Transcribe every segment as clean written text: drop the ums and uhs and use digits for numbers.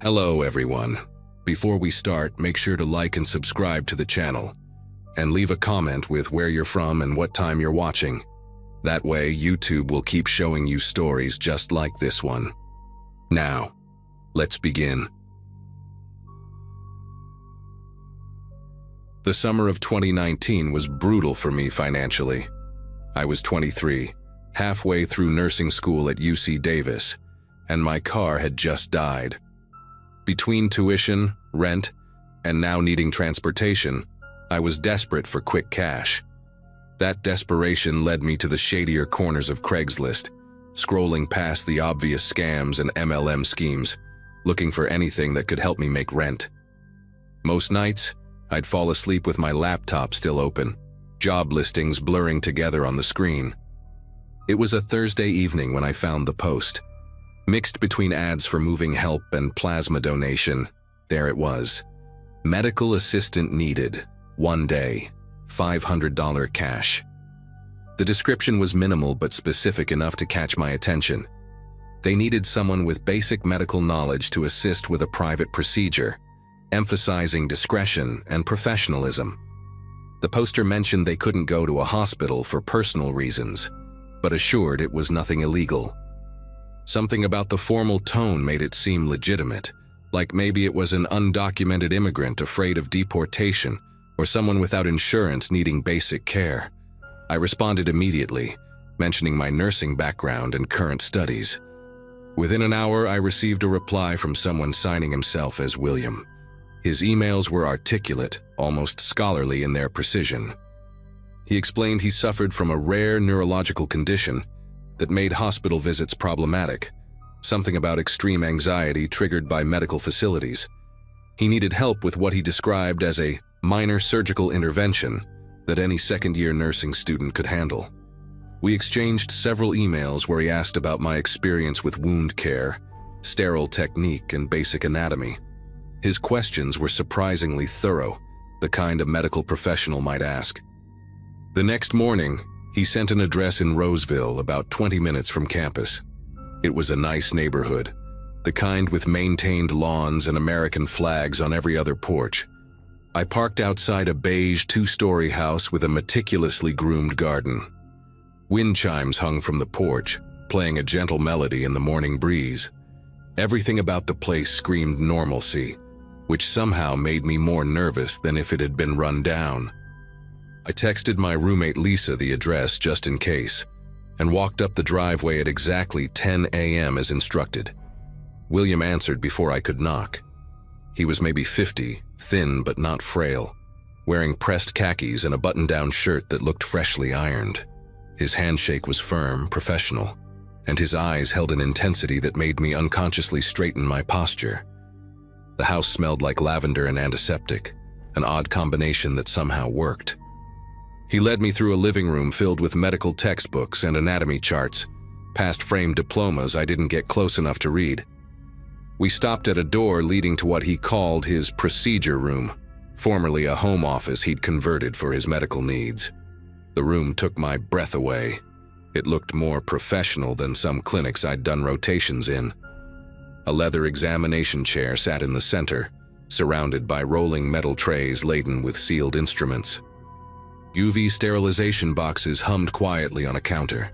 Hello everyone. Before we start, make sure to like and subscribe to the channel, and leave a comment with where you're from and what time you're watching. That way, YouTube will keep showing you stories just like this one. Now, let's begin. The summer of 2019 was brutal for me financially. I was 23, halfway through nursing school at UC Davis, and my car had just died. Between tuition, rent, and now needing transportation, I was desperate for quick cash. That desperation led me to the shadier corners of Craigslist, scrolling past the obvious scams and MLM schemes, looking for anything that could help me make rent. Most nights, I'd fall asleep with my laptop still open, job listings blurring together on the screen. It was a Thursday evening when I found the post. Mixed between ads for moving help and plasma donation, there it was. Medical assistant needed, 1 day, $500 cash. The description was minimal but specific enough to catch my attention. They needed someone with basic medical knowledge to assist with a private procedure, emphasizing discretion and professionalism. The poster mentioned they couldn't go to a hospital for personal reasons, but assured it was nothing illegal. Something about the formal tone made it seem legitimate, like maybe it was an undocumented immigrant afraid of deportation or someone without insurance needing basic care. I responded immediately, mentioning my nursing background and current studies. Within an hour, I received a reply from someone signing himself as William. His emails were articulate, almost scholarly in their precision. He explained he suffered from a rare neurological condition that made hospital visits problematic, something about extreme anxiety triggered by medical facilities. He needed help with what he described as a minor surgical intervention that any second-year nursing student could handle. We exchanged several emails where he asked about my experience with wound care, sterile technique, and basic anatomy. His questions were surprisingly thorough, the kind a medical professional might ask. The next morning, he sent an address in Roseville, about 20 minutes from campus. It was a nice neighborhood, the kind with maintained lawns and American flags on every other porch. I parked outside a beige 2-story house with a meticulously groomed garden. Wind chimes hung from the porch, playing a gentle melody in the morning breeze. Everything about the place screamed normalcy, which somehow made me more nervous than if it had been run down. I texted my roommate Lisa the address just in case, and walked up the driveway at exactly 10 a.m. as instructed. William answered before I could knock. He was maybe 50, thin but not frail, wearing pressed khakis and a button-down shirt that looked freshly ironed. His handshake was firm, professional, and his eyes held an intensity that made me unconsciously straighten my posture. The house smelled like lavender and antiseptic, an odd combination that somehow worked. He led me through a living room filled with medical textbooks and anatomy charts, past framed diplomas I didn't get close enough to read. We stopped at a door leading to what he called his procedure room, formerly a home office he'd converted for his medical needs. The room took my breath away. It looked more professional than some clinics I'd done rotations in. A leather examination chair sat in the center, surrounded by rolling metal trays laden with sealed instruments. UV sterilization boxes hummed quietly on a counter.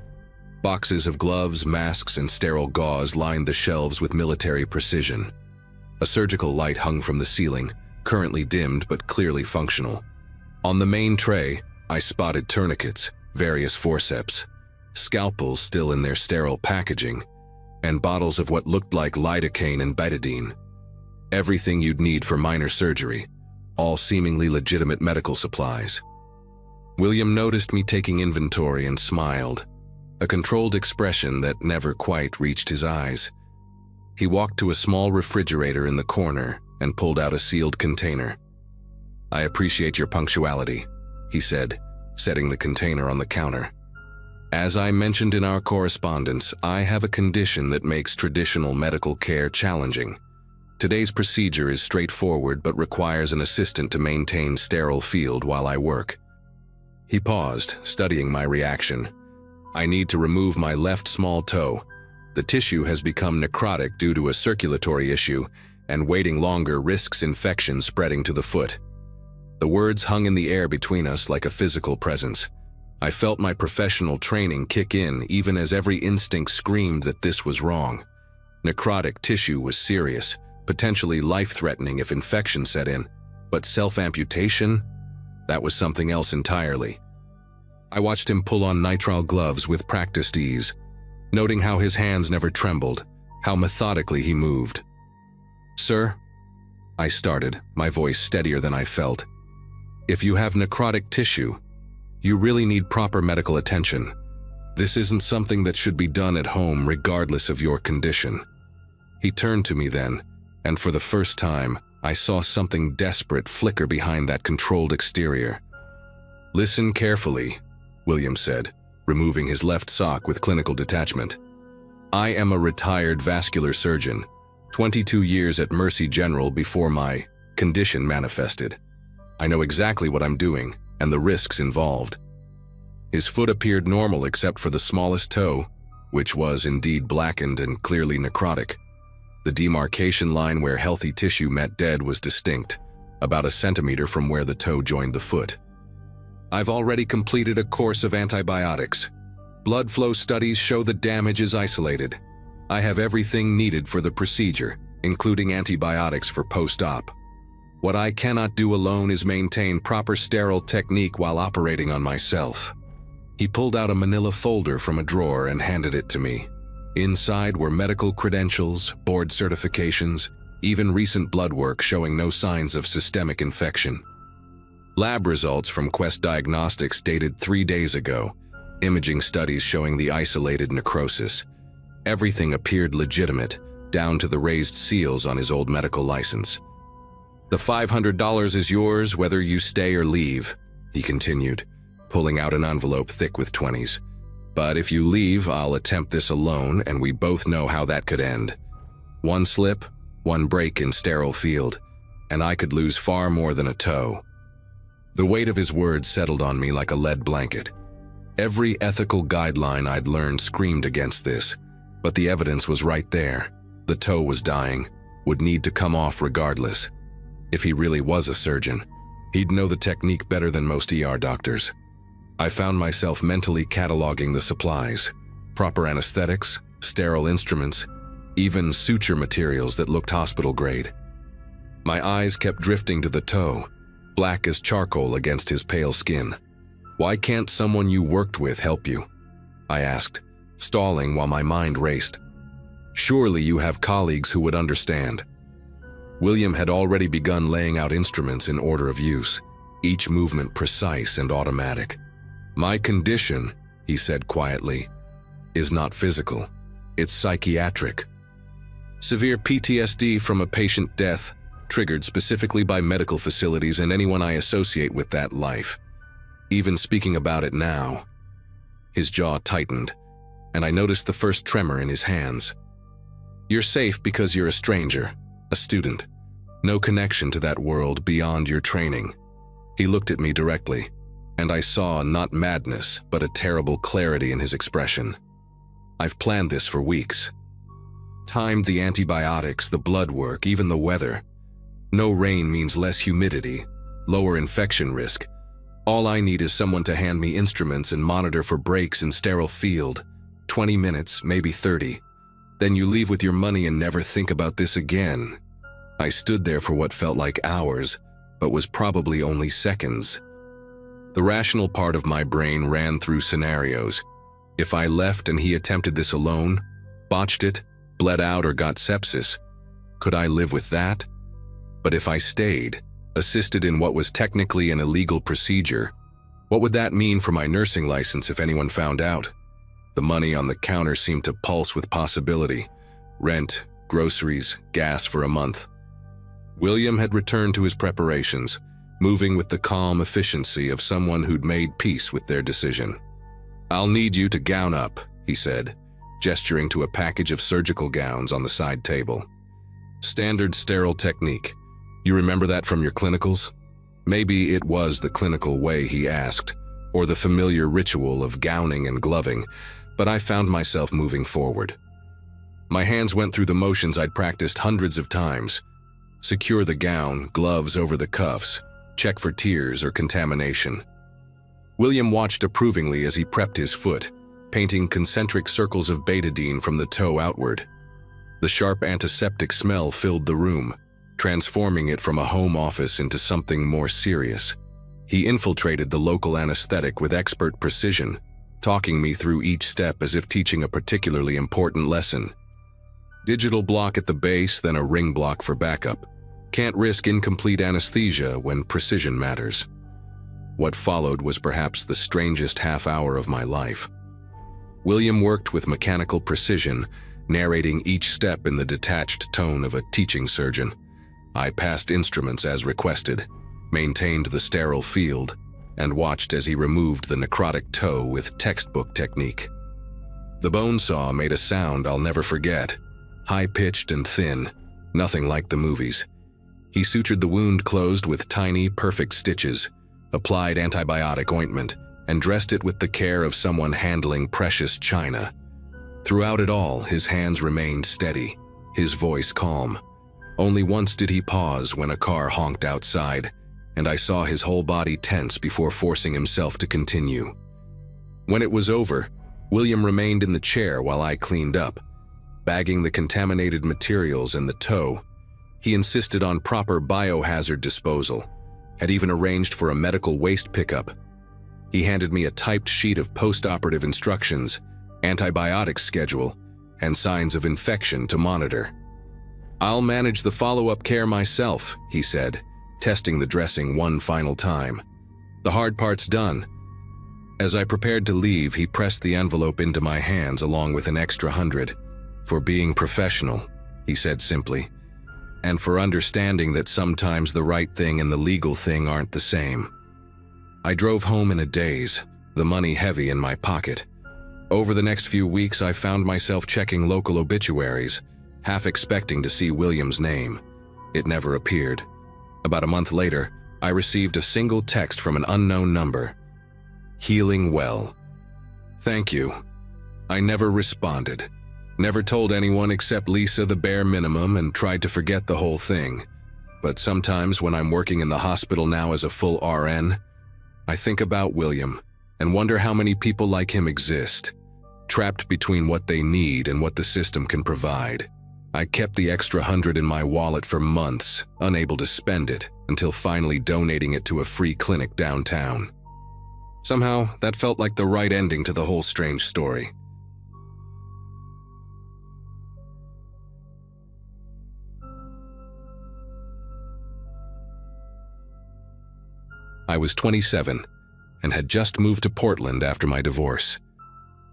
Boxes of gloves, masks, and sterile gauze lined the shelves with military precision. A surgical light hung from the ceiling, currently dimmed but clearly functional. On the main tray, I spotted tourniquets, various forceps, scalpels still in their sterile packaging, and bottles of what looked like lidocaine and betadine. Everything you'd need for minor surgery, all seemingly legitimate medical supplies. William noticed me taking inventory and smiled, a controlled expression that never quite reached his eyes. He walked to a small refrigerator in the corner and pulled out a sealed container. "I appreciate your punctuality," he said, setting the container on the counter. "As I mentioned in our correspondence, I have a condition that makes traditional medical care challenging. Today's procedure is straightforward but requires an assistant to maintain sterile field while I work." He paused, studying my reaction. "I need to remove my left small toe. The tissue has become necrotic due to a circulatory issue, and waiting longer risks infection spreading to the foot. The words hung in the air between us like a physical presence. I felt my professional training kick in even as every instinct screamed that this was wrong. Necrotic tissue was serious, potentially life-threatening if infection set in, but self-amputation? That was something else entirely. I watched him pull on nitrile gloves with practiced ease, noting how his hands never trembled, how methodically he moved. "Sir," I started, my voice steadier than I felt. "If you have necrotic tissue, you really need proper medical attention. This isn't something that should be done at home regardless of your condition." He turned to me then, and for the first time, I saw something desperate flicker behind that controlled exterior. "Listen carefully," William said, removing his left sock with clinical detachment. "I am a retired vascular surgeon, 22 years at Mercy General before my condition manifested. I know exactly what I'm doing and the risks involved." His foot appeared normal except for the smallest toe, which was indeed blackened and clearly necrotic. The demarcation line where healthy tissue met dead was distinct, about a centimeter from where the toe joined the foot. "I've already completed a course of antibiotics. Blood flow studies show the damage is isolated. I have everything needed for the procedure, including antibiotics for post-op. What I cannot do alone is maintain proper sterile technique while operating on myself." He pulled out a manila folder from a drawer and handed it to me. Inside were medical credentials, board certifications, even recent blood work showing no signs of systemic infection. Lab results from Quest Diagnostics dated 3 days ago, imaging studies showing the isolated necrosis. Everything appeared legitimate, down to the raised seals on his old medical license. "The $500 is yours whether you stay or leave," he continued, pulling out an envelope thick with 20s. "But if you leave, I'll attempt this alone, and we both know how that could end. One slip, one break in sterile field, and I could lose far more than a toe." The weight of his words settled on me like a lead blanket. Every ethical guideline I'd learned screamed against this, but the evidence was right there. The toe was dying, would need to come off regardless. If he really was a surgeon, he'd know the technique better than most ER doctors. I found myself mentally cataloging the supplies, proper anesthetics, sterile instruments, even suture materials that looked hospital grade. My eyes kept drifting to the toe, black as charcoal against his pale skin. "Why can't someone you worked with help you?" I asked, stalling while my mind raced. "Surely you have colleagues who would understand." William had already begun laying out instruments in order of use, each movement precise and automatic. "My condition," he said quietly, "is not physical. It's psychiatric. Severe PTSD from a patient death, triggered specifically by medical facilities and anyone I associate with that life. Even speaking about it now." His jaw tightened, and I noticed the first tremor in his hands. "You're safe because you're a stranger, a student. No connection to that world beyond your training." He looked at me directly, and I saw not madness, but a terrible clarity in his expression. "I've planned this for weeks. Timed the antibiotics, the blood work, even the weather. No rain means less humidity, lower infection risk. All I need is someone to hand me instruments and monitor for breaks in sterile field. 20 minutes, maybe 30. Then you leave with your money and never think about this again." I stood there for what felt like hours, but was probably only seconds. The rational part of my brain ran through scenarios. If I left and he attempted this alone, botched it, bled out or got sepsis, could I live with that? But if I stayed, assisted in what was technically an illegal procedure, what would that mean for my nursing license if anyone found out? The money on the counter seemed to pulse with possibility. Rent, groceries, gas for a month. William had returned to his preparations, moving with the calm efficiency of someone who'd made peace with their decision. "I'll need you to gown up," he said, gesturing to a package of surgical gowns on the side table. "Standard sterile technique. You remember that from your clinicals?" Maybe it was the clinical way he asked, or the familiar ritual of gowning and gloving, but I found myself moving forward. My hands went through the motions I'd practiced hundreds of times, Secure the gown, gloves over the cuffs, check for tears or contamination. William watched approvingly as he prepped his foot, painting concentric circles of betadine from the toe outward. The sharp antiseptic smell filled the room, transforming it from a home office into something more serious. He infiltrated the local anesthetic with expert precision, talking me through each step as if teaching a particularly important lesson. Digital block at the base, then a ring block for backup. Can't risk incomplete anesthesia when precision matters. What followed was perhaps the strangest half hour of my life. William worked with mechanical precision, narrating each step in the detached tone of a teaching surgeon. I passed instruments as requested, maintained the sterile field, and watched as he removed the necrotic toe with textbook technique. The bone saw made a sound I'll never forget, high-pitched and thin, nothing like the movies. He sutured the wound closed with tiny, perfect stitches, applied antibiotic ointment, and dressed it with the care of someone handling precious china. Throughout it all, his hands remained steady, his voice calm. Only once did he pause when a car honked outside, and I saw his whole body tense before forcing himself to continue. When it was over, William remained in the chair while I cleaned up, bagging the contaminated materials and the toe. He insisted on proper biohazard disposal, had even arranged for a medical waste pickup. He handed me a typed sheet of post-operative instructions, antibiotics schedule, and signs of infection to monitor. "I'll manage the follow-up care myself," he said, testing the dressing one final time. "The hard part's done." As I prepared to leave, he pressed the envelope into my hands along with an extra $100. "For being professional," he said simply, "and for understanding that sometimes the right thing and the legal thing aren't the same." I drove home in a daze, the money heavy in my pocket. Over the next few weeks, I found myself checking local obituaries, half expecting to see William's name. It never appeared. About a month later, I received a single text from an unknown number. "Healing well. Thank you." I never responded. Never told anyone except Lisa the bare minimum and tried to forget the whole thing. But sometimes when I'm working in the hospital now as a full RN, I think about William and wonder how many people like him exist, trapped between what they need and what the system can provide. I kept the extra $100 in my wallet for months, unable to spend it, until finally donating it to a free clinic downtown. Somehow, that felt like the right ending to the whole strange story. I was 27 and had just moved to Portland after my divorce.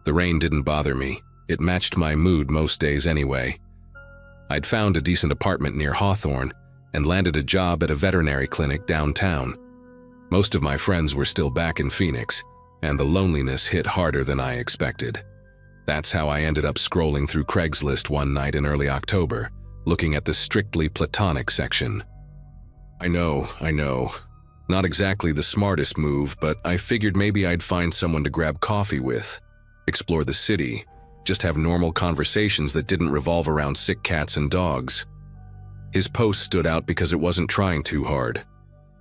The rain didn't bother me. It matched my mood most days anyway. I'd found a decent apartment near Hawthorne and landed a job at a veterinary clinic downtown. Most of my friends were still back in Phoenix, and the loneliness hit harder than I expected. That's how I ended up scrolling through Craigslist one night in early October, looking at the strictly platonic section. I know. Not exactly the smartest move, but I figured maybe I'd find someone to grab coffee with, explore the city, just have normal conversations that didn't revolve around sick cats and dogs. His post stood out because it wasn't trying too hard.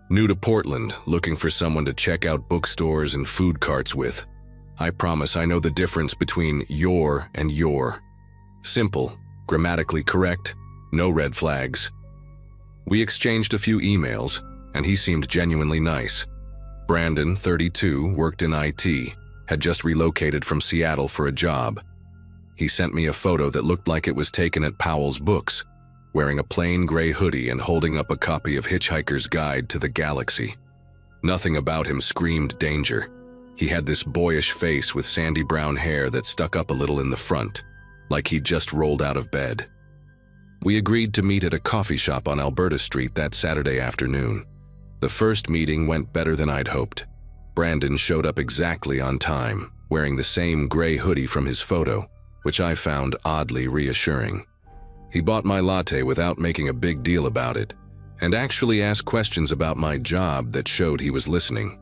New to Portland, looking for someone to check out bookstores and food carts with. I promise I know the difference between your and your. Simple, grammatically correct, no red flags. We exchanged a few emails, and he seemed genuinely nice. Brandon, 32, worked in IT, had just relocated from Seattle for a job. He sent me a photo that looked like it was taken at Powell's Books, wearing a plain gray hoodie and holding up a copy of Hitchhiker's Guide to the Galaxy. Nothing about him screamed danger. He had this boyish face with sandy brown hair that stuck up a little in the front, like he'd just rolled out of bed. We agreed to meet at a coffee shop on Alberta Street that Saturday afternoon. The first meeting went better than I'd hoped. Brandon showed up exactly on time, wearing the same gray hoodie from his photo, which I found oddly reassuring. He bought my latte without making a big deal about it, and actually asked questions about my job that showed he was listening.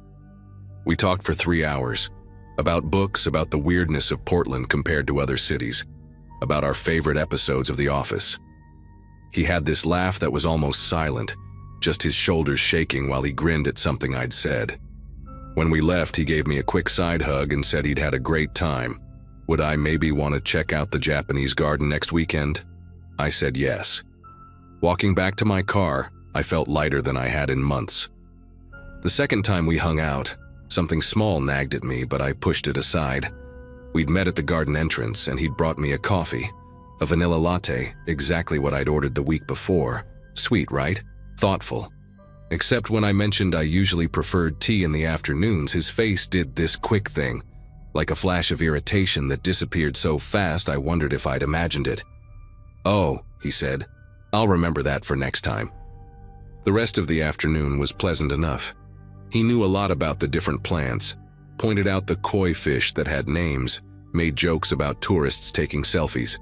We talked for 3 hours, about books, about the weirdness of Portland compared to other cities, about our favorite episodes of The Office. He had this laugh that was almost silent, just his shoulders shaking while he grinned at something I'd said. When we left, he gave me a quick side hug and said he'd had a great time. Would I maybe want to check out the Japanese garden next weekend? I said yes. Walking back to my car, I felt lighter than I had in months. The second time we hung out, something small nagged at me, but I pushed it aside. We'd met at the garden entrance, and he'd brought me a coffee. A vanilla latte, exactly what I'd ordered the week before. Sweet, right? Thoughtful. Except when I mentioned I usually preferred tea in the afternoons, his face did this quick thing, like a flash of irritation that disappeared so fast I wondered if I'd imagined it. "Oh," he said, "I'll remember that for next time." The rest of the afternoon was pleasant enough. He knew a lot about the different plants, pointed out the koi fish that had names, made jokes about tourists taking selfies.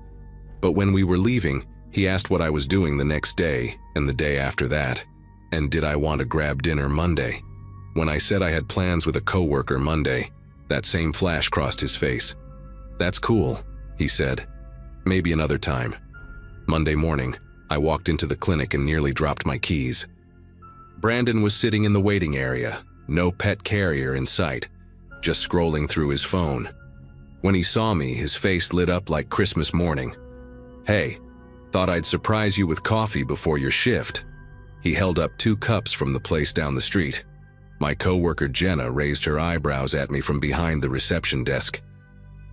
But when we were leaving, he asked what I was doing the next day and the day after that, and did I want to grab dinner Monday. When I said I had plans with a coworker Monday, that same flash crossed his face. "That's cool," he said. "Maybe another time." Monday morning, I walked into the clinic and nearly dropped my keys. Brandon was sitting in the waiting area, no pet carrier in sight, just scrolling through his phone. When he saw me, his face lit up like Christmas morning. "Hey, thought I'd surprise you with coffee before your shift." He held up 2 cups from the place down the street. My coworker Jenna raised her eyebrows at me from behind the reception desk.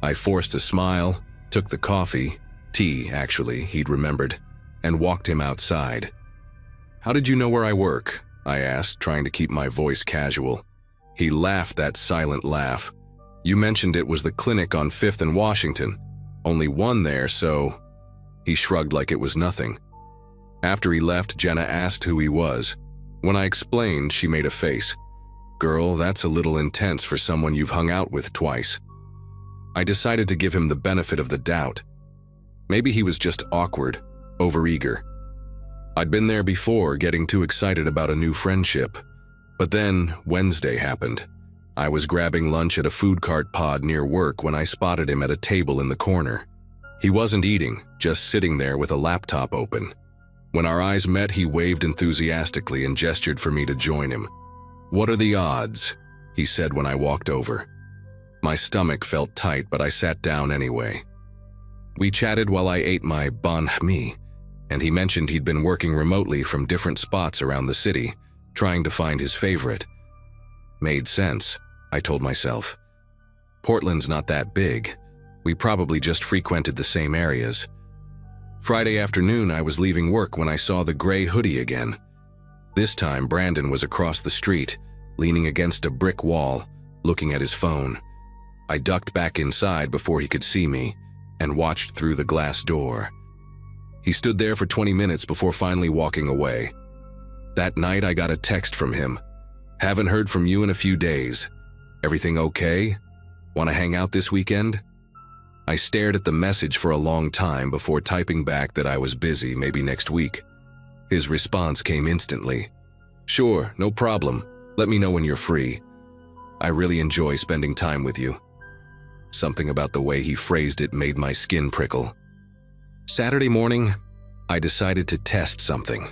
I forced a smile, took the coffee, tea actually, he'd remembered, and walked him outside. "How did you know where I work?" I asked, trying to keep my voice casual. He laughed that silent laugh. "You mentioned it was the clinic on 5th and Washington. Only one there, so..." He shrugged like it was nothing. After he left, Jenna asked who he was. When I explained, she made a face. "Girl, that's a little intense for someone you've hung out with twice." I decided to give him the benefit of the doubt. Maybe he was just awkward, overeager. I'd been there before, getting too excited about a new friendship. But then Wednesday happened. I was grabbing lunch at a food cart pod near work when I spotted him at a table in the corner. He wasn't eating, just sitting there with a laptop open. When our eyes met, he waved enthusiastically and gestured for me to join him. "What are the odds?" he said when I walked over. My stomach felt tight, but I sat down anyway. We chatted while I ate my banh mi, and he mentioned he'd been working remotely from different spots around the city, trying to find his favorite. Made sense, I told myself. Portland's not that big. We probably just frequented the same areas. Friday afternoon, I was leaving work when I saw the gray hoodie again. This time, Brandon was across the street, leaning against a brick wall, looking at his phone. I ducked back inside before he could see me and watched through the glass door. He stood there for 20 minutes before finally walking away. That night, I got a text from him. "Haven't heard from you in a few days. Everything okay? Want to hang out this weekend?" I stared at the message for a long time before typing back that I was busy, maybe next week. His response came instantly. "Sure, no problem. Let me know when you're free. I really enjoy spending time with you." Something about the way he phrased it made my skin prickle. Saturday morning, I decided to test something.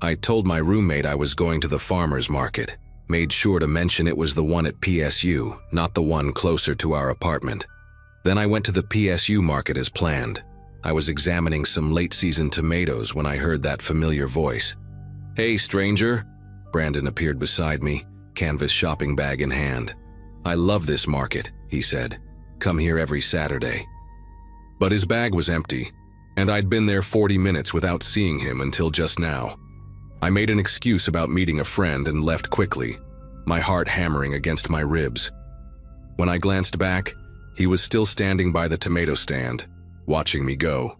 I told my roommate I was going to the farmer's market, made sure to mention it was the one at PSU, not the one closer to our apartment. Then I went to the PSU market as planned. I was examining some late-season tomatoes when I heard that familiar voice. "Hey, stranger." Brandon appeared beside me, canvas shopping bag in hand. "I love this market," he said. "Come here every Saturday." But his bag was empty, and I'd been there 40 minutes without seeing him until just now. I made an excuse about meeting a friend and left quickly, my heart hammering against my ribs. When I glanced back, he was still standing by the tomato stand, watching me go.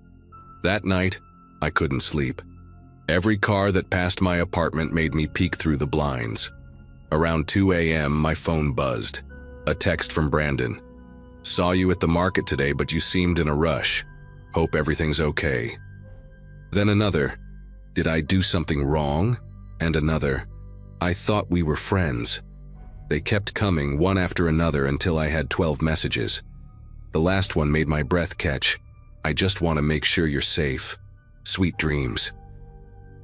That night, I couldn't sleep. Every car that passed my apartment made me peek through the blinds. Around 2 a.m., my phone buzzed. A text from Brandon. "Saw you at the market today, but you seemed in a rush. Hope everything's okay." Then another, "Did I do something wrong?" And another, "I thought we were friends." They kept coming one after another until I had 12 messages. The last one made my breath catch. "I just want to make sure you're safe. Sweet dreams."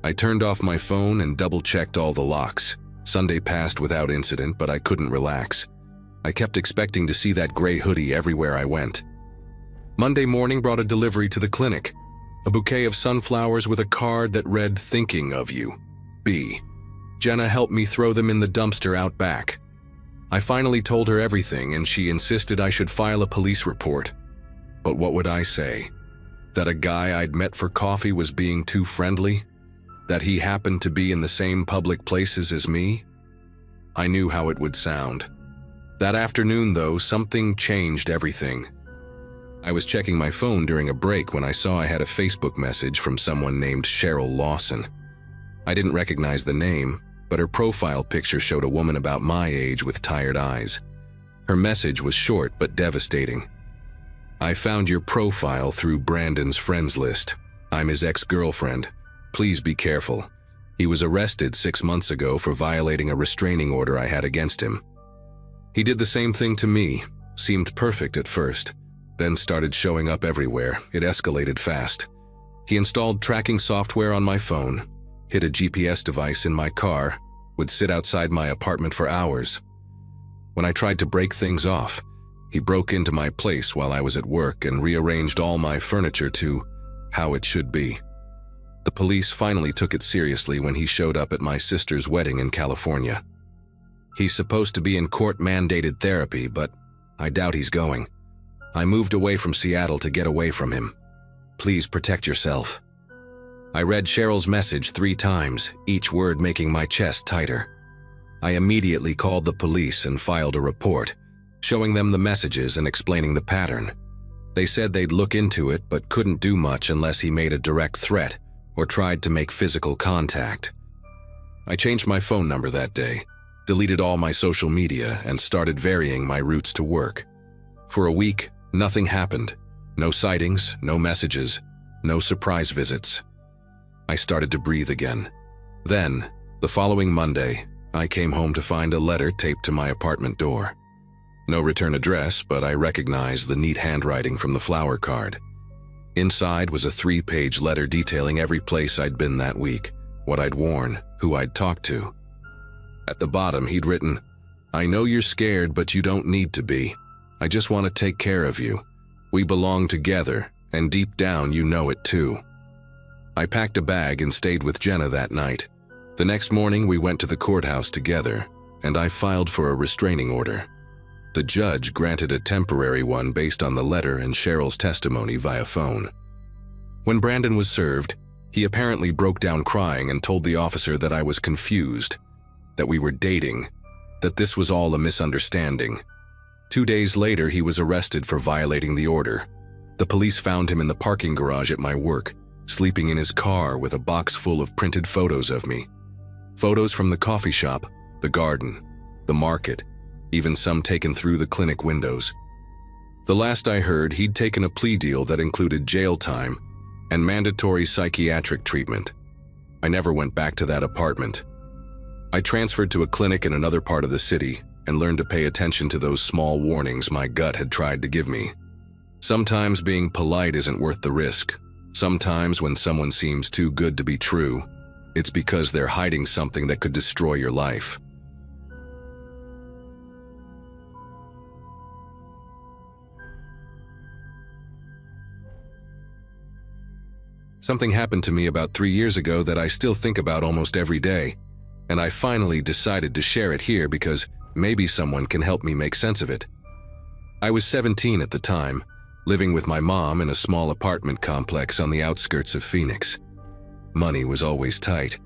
I turned off my phone and double-checked all the locks. Sunday passed without incident, but I couldn't relax. I kept expecting to see that gray hoodie everywhere I went. Monday morning brought a delivery to the clinic. A bouquet of sunflowers with a card that read, "Thinking of you. B." Jenna helped me throw them in the dumpster out back. I finally told her everything, and she insisted I should file a police report. But what would I say? That a guy I'd met for coffee was being too friendly? That he happened to be in the same public places as me? I knew how it would sound. That afternoon, though, something changed everything. I was checking my phone during a break when I saw I had a Facebook message from someone named Cheryl Lawson. I didn't recognize the name, but her profile picture showed a woman about my age with tired eyes. Her message was short but devastating. "I found your profile through Brandon's friends list. I'm his ex-girlfriend. Please be careful. He was arrested 6 months ago for violating a restraining order I had against him. He did the same thing to me, seemed perfect at first, then started showing up everywhere. It escalated fast. He installed tracking software on my phone, hid a GPS device in my car, would sit outside my apartment for hours. When I tried to break things off, he broke into my place while I was at work and rearranged all my furniture to how it should be. The police finally took it seriously when he showed up at my sister's wedding in California. He's supposed to be in court-mandated therapy, but I doubt he's going. I moved away from Seattle to get away from him. Please protect yourself." I read Cheryl's message 3 times, each word making my chest tighter. I immediately called the police and filed a report, showing them the messages and explaining the pattern. They said they'd look into it but couldn't do much unless he made a direct threat or tried to make physical contact. I changed my phone number that day, deleted all my social media, and started varying my routes to work. For a week, nothing happened. No sightings, no messages, no surprise visits. I started to breathe again. Then, the following Monday, I came home to find a letter taped to my apartment door. No return address, but I recognized the neat handwriting from the flower card. Inside was a 3-page letter detailing every place I'd been that week, what I'd worn, who I'd talked to. At the bottom, he'd written, "I know you're scared, but you don't need to be. I just want to take care of you. We belong together, and deep down you know it too." I packed a bag and stayed with Jenna that night. The next morning, we went to the courthouse together, and I filed for a restraining order. The judge granted a temporary one based on the letter and Cheryl's testimony via phone. When Brandon was served, he apparently broke down crying and told the officer that I was confused, that we were dating, that this was all a misunderstanding. 2 days later, he was arrested for violating the order. The police found him in the parking garage at my work, sleeping in his car with a box full of printed photos of me. Photos from the coffee shop, the garden, the market, even some taken through the clinic windows. The last I heard, he'd taken a plea deal that included jail time and mandatory psychiatric treatment. I never went back to that apartment. I transferred to a clinic in another part of the city and learned to pay attention to those small warnings my gut had tried to give me. Sometimes being polite isn't worth the risk. Sometimes when someone seems too good to be true, it's because they're hiding something that could destroy your life. Something happened to me about 3 years ago that I still think about almost every day, and I finally decided to share it here because maybe someone can help me make sense of it. I was 17 at the time, living with my mom in a small apartment complex on the outskirts of Phoenix. Money was always tight.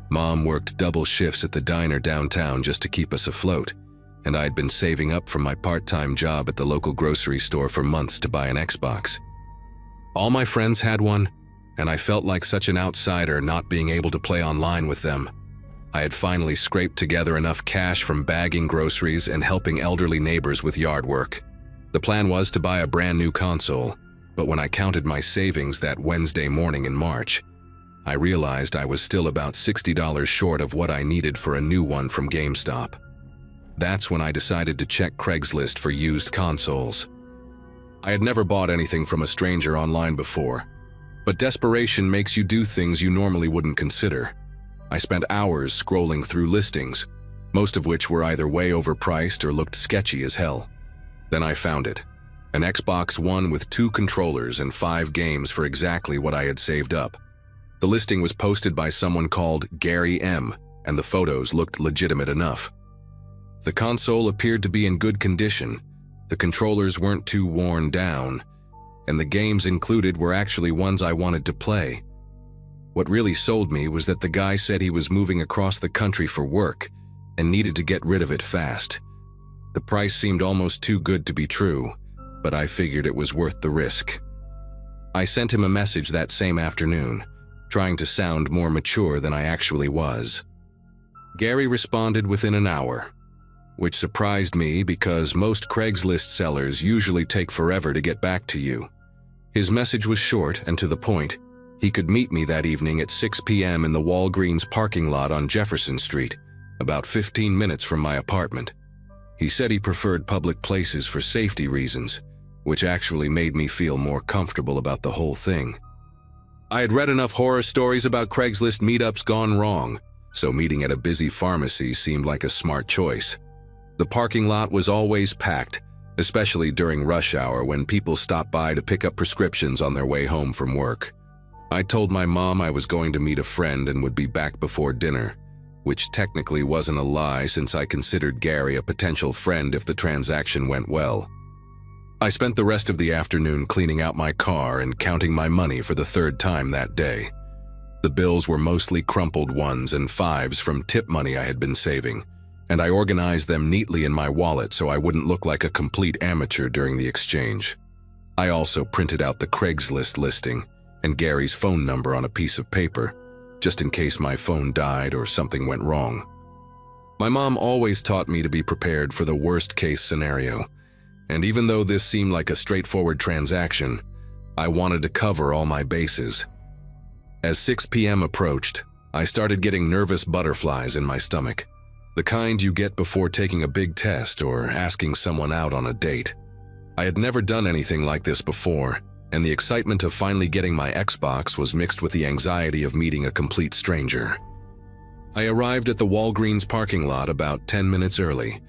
Mom worked double shifts at the diner downtown just to keep us afloat, and I'd been saving up from my part-time job at the local grocery store for months to buy an Xbox. All my friends had one, and I felt like such an outsider not being able to play online with them. I had finally scraped together enough cash from bagging groceries and helping elderly neighbors with yard work. The plan was to buy a brand new console, but when I counted my savings that Wednesday morning in March, I realized I was still about $60 short of what I needed for a new one from GameStop. That's when I decided to check Craigslist for used consoles. I had never bought anything from a stranger online before, But desperation makes you do things you normally wouldn't consider. I spent hours scrolling through listings, most of which were either way overpriced or looked sketchy as hell. Then I found it. An Xbox One with 2 controllers and 5 games for exactly what I had saved up. The listing was posted by someone called Gary M., and the photos looked legitimate enough. The console appeared to be in good condition, the controllers weren't too worn down, and the games included were actually ones I wanted to play. What really sold me was that the guy said he was moving across the country for work and needed to get rid of it fast. The price seemed almost too good to be true, but I figured it was worth the risk. I sent him a message that same afternoon, trying to sound more mature than I actually was. Gary responded within an hour, which surprised me because most Craigslist sellers usually take forever to get back to you. His message was short and to the point. He could meet me that evening at 6 p.m. in the Walgreens parking lot on Jefferson Street, about 15 minutes from my apartment. He said he preferred public places for safety reasons, which actually made me feel more comfortable about the whole thing. I had read enough horror stories about Craigslist meetups gone wrong, so meeting at a busy pharmacy seemed like a smart choice. The parking lot was always packed, especially during rush hour when people stopped by to pick up prescriptions on their way home from work. I told my mom I was going to meet a friend and would be back before dinner, which technically wasn't a lie since I considered Gary a potential friend if the transaction went well. I spent the rest of the afternoon cleaning out my car and counting my money for the 3rd time that day. The bills were mostly crumpled 1s and 5s from tip money I had been saving, and I organized them neatly in my wallet so I wouldn't look like a complete amateur during the exchange. I also printed out the Craigslist listing and Gary's phone number on a piece of paper, just in case my phone died or something went wrong. My mom always taught me to be prepared for the worst-case scenario, and even though this seemed like a straightforward transaction, I wanted to cover all my bases. As 6 p.m. approached, I started getting nervous butterflies in my stomach, the kind you get before taking a big test or asking someone out on a date. I had never done anything like this before, and the excitement of finally getting my Xbox was mixed with the anxiety of meeting a complete stranger. I arrived at the Walgreens parking lot about 10 minutes early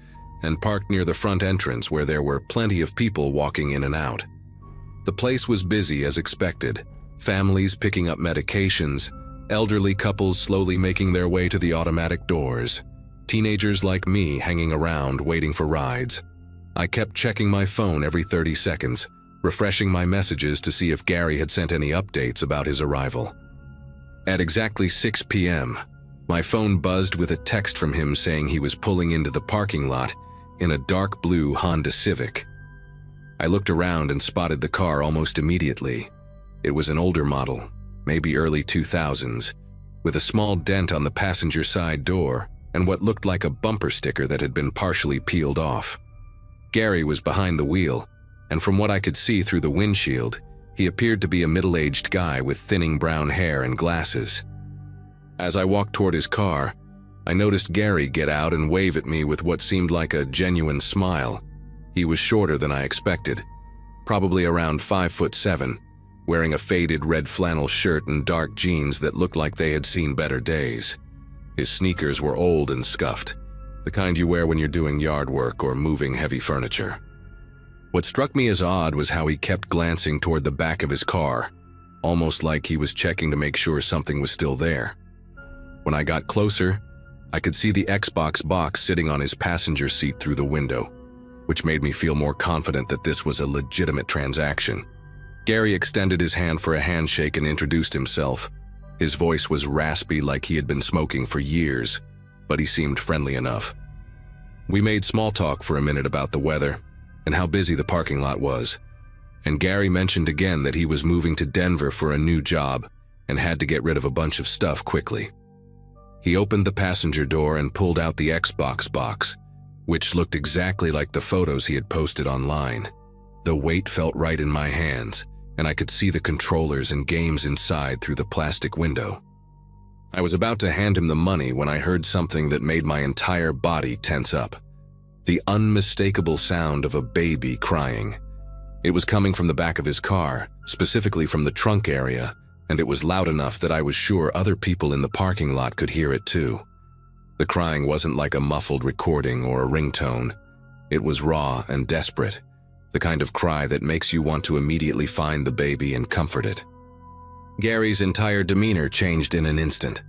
and parked near the front entrance where there were plenty of people walking in and out. The place was busy as expected, families picking up medications, elderly couples slowly making their way to the automatic doors, teenagers like me hanging around waiting for rides. I kept checking my phone every 30 seconds, refreshing my messages to see if Gary had sent any updates about his arrival. At exactly 6 p.m., my phone buzzed with a text from him saying he was pulling into the parking lot in a dark blue Honda Civic. I looked around and spotted the car almost immediately. It was an older model, maybe early 2000s, with a small dent on the passenger side door and what looked like a bumper sticker that had been partially peeled off. Gary was behind the wheel, and from what I could see through the windshield, he appeared to be a middle-aged guy with thinning brown hair and glasses. As I walked toward his car, I noticed Gary get out and wave at me with what seemed like a genuine smile. He was shorter than I expected, probably around 5'7", wearing a faded red flannel shirt and dark jeans that looked like they had seen better days. His sneakers were old and scuffed, the kind you wear when you're doing yard work or moving heavy furniture. What struck me as odd was how he kept glancing toward the back of his car, almost like he was checking to make sure something was still there. When I got closer, I could see the Xbox box sitting on his passenger seat through the window, which made me feel more confident that this was a legitimate transaction. Gary extended his hand for a handshake and introduced himself. His voice was raspy like he had been smoking for years, but he seemed friendly enough. We made small talk for a minute about the weather and how busy the parking lot was, and Gary mentioned again that he was moving to Denver for a new job and had to get rid of a bunch of stuff quickly. He opened the passenger door and pulled out the Xbox box, which looked exactly like the photos he had posted online. The weight felt right in my hands, and I could see the controllers and games inside through the plastic window. I was about to hand him the money when I heard something that made my entire body tense up. The unmistakable sound of a baby crying. It was coming from the back of his car, specifically from the trunk area, and it was loud enough that I was sure other people in the parking lot could hear it too. The crying wasn't like a muffled recording or a ringtone. It was raw and desperate, the kind of cry that makes you want to immediately find the baby and comfort it. Gary's entire demeanor changed in an instant.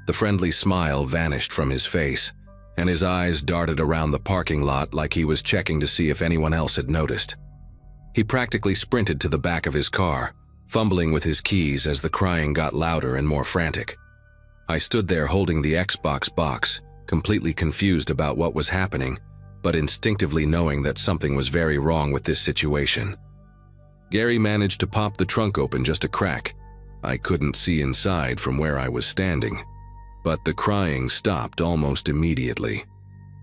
The friendly smile vanished from his face, and his eyes darted around the parking lot like he was checking to see if anyone else had noticed. He practically sprinted to the back of his car, fumbling with his keys as the crying got louder and more frantic. I stood there holding the Xbox box, completely confused about what was happening, but instinctively knowing that something was very wrong with this situation. Gary managed to pop the trunk open just a crack. I couldn't see inside from where I was standing, but the crying stopped almost immediately.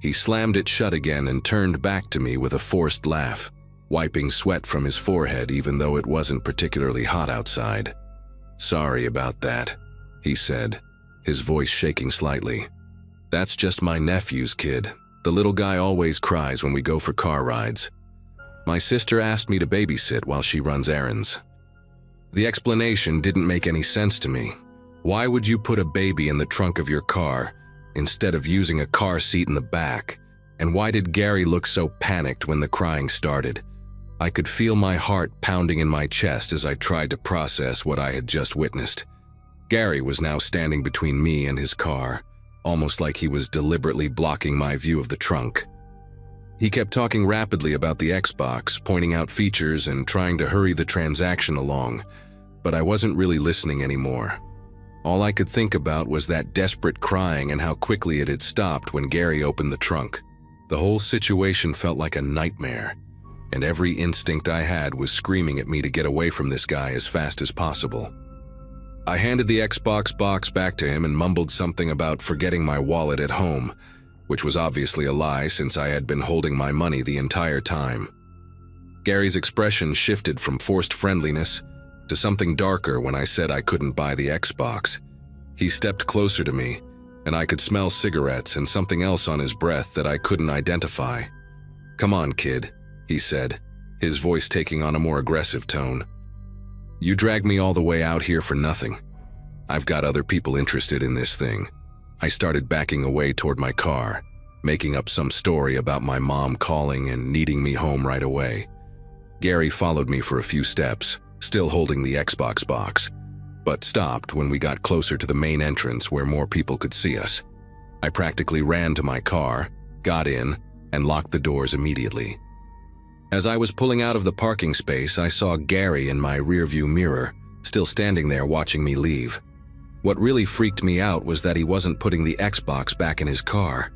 He slammed it shut again and turned back to me with a forced laugh, wiping sweat from his forehead even though it wasn't particularly hot outside. "Sorry about that," he said, his voice shaking slightly. "That's just my nephew's kid. The little guy always cries when we go for car rides. My sister asked me to babysit while she runs errands." The explanation didn't make any sense to me. Why would you put a baby in the trunk of your car instead of using a car seat in the back? And why did Gary look so panicked when the crying started? I could feel my heart pounding in my chest as I tried to process what I had just witnessed. Gary was now standing between me and his car, almost like he was deliberately blocking my view of the trunk. He kept talking rapidly about the Xbox, pointing out features and trying to hurry the transaction along, but I wasn't really listening anymore. All I could think about was that desperate crying and how quickly it had stopped when Gary opened the trunk. The whole situation felt like a nightmare, and every instinct I had was screaming at me to get away from this guy as fast as possible. I handed the Xbox box back to him and mumbled something about forgetting my wallet at home, which was obviously a lie since I had been holding my money the entire time. Gary's expression shifted from forced friendliness to something darker when I said I couldn't buy the Xbox. He stepped closer to me, and I could smell cigarettes and something else on his breath that I couldn't identify. "Come on, kid," he said, his voice taking on a more aggressive tone. "You dragged me all the way out here for nothing. I've got other people interested in this thing." I started backing away toward my car, making up some story about my mom calling and needing me home right away. Gary followed me for a few steps, still holding the Xbox box, but stopped when we got closer to the main entrance where more people could see us. I practically ran to my car, got in, and locked the doors immediately. As I was pulling out of the parking space, I saw Gary in my rearview mirror, still standing there watching me leave. What really freaked me out was that he wasn't putting the Xbox back in his car.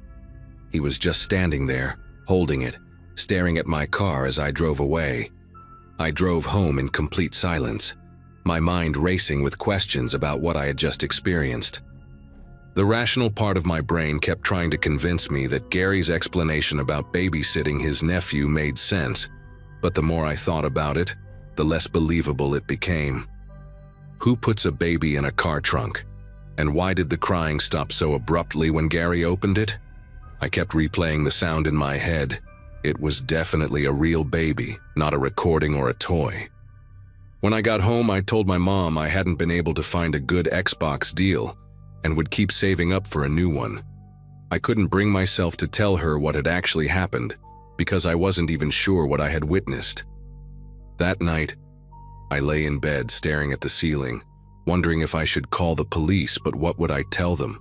He was just standing there, holding it, staring at my car as I drove away. I drove home in complete silence, my mind racing with questions about what I had just experienced. The rational part of my brain kept trying to convince me that Gary's explanation about babysitting his nephew made sense, but the more I thought about it, the less believable it became. Who puts a baby in a car trunk? And why did the crying stop so abruptly when Gary opened it? I kept replaying the sound in my head. It was definitely a real baby, not a recording or a toy. When I got home, I told my mom I hadn't been able to find a good Xbox deal and would keep saving up for a new one. I couldn't bring myself to tell her what had actually happened because I wasn't even sure what I had witnessed. That night, I lay in bed staring at the ceiling, wondering if I should call the police, but what would I tell them?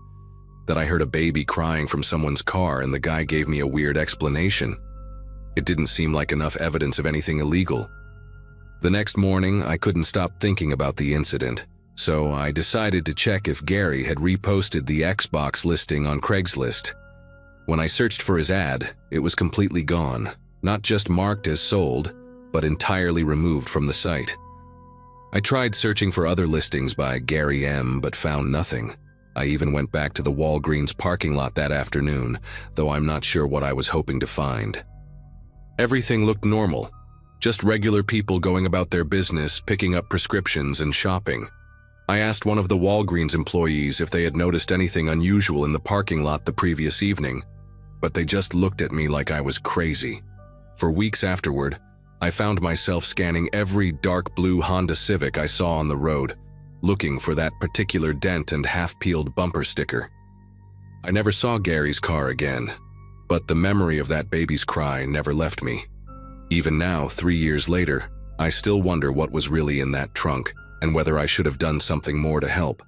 That I heard a baby crying from someone's car and the guy gave me a weird explanation. It didn't seem like enough evidence of anything illegal. The next morning, I couldn't stop thinking about the incident, so I decided to check if Gary had reposted the Xbox listing on Craigslist. When I searched for his ad, it was completely gone, not just marked as sold, but entirely removed from the site. I tried searching for other listings by Gary M, but found nothing. I even went back to the Walgreens parking lot that afternoon, though I'm not sure what I was hoping to find. Everything looked normal, just regular people going about their business, picking up prescriptions and shopping. I asked one of the Walgreens employees if they had noticed anything unusual in the parking lot the previous evening, but they just looked at me like I was crazy. For weeks afterward, I found myself scanning every dark blue Honda Civic I saw on the road, looking for that particular dent and half-peeled bumper sticker. I never saw Gary's car again, but the memory of that baby's cry never left me. Even now, 3 years later, I still wonder what was really in that trunk and whether I should have done something more to help.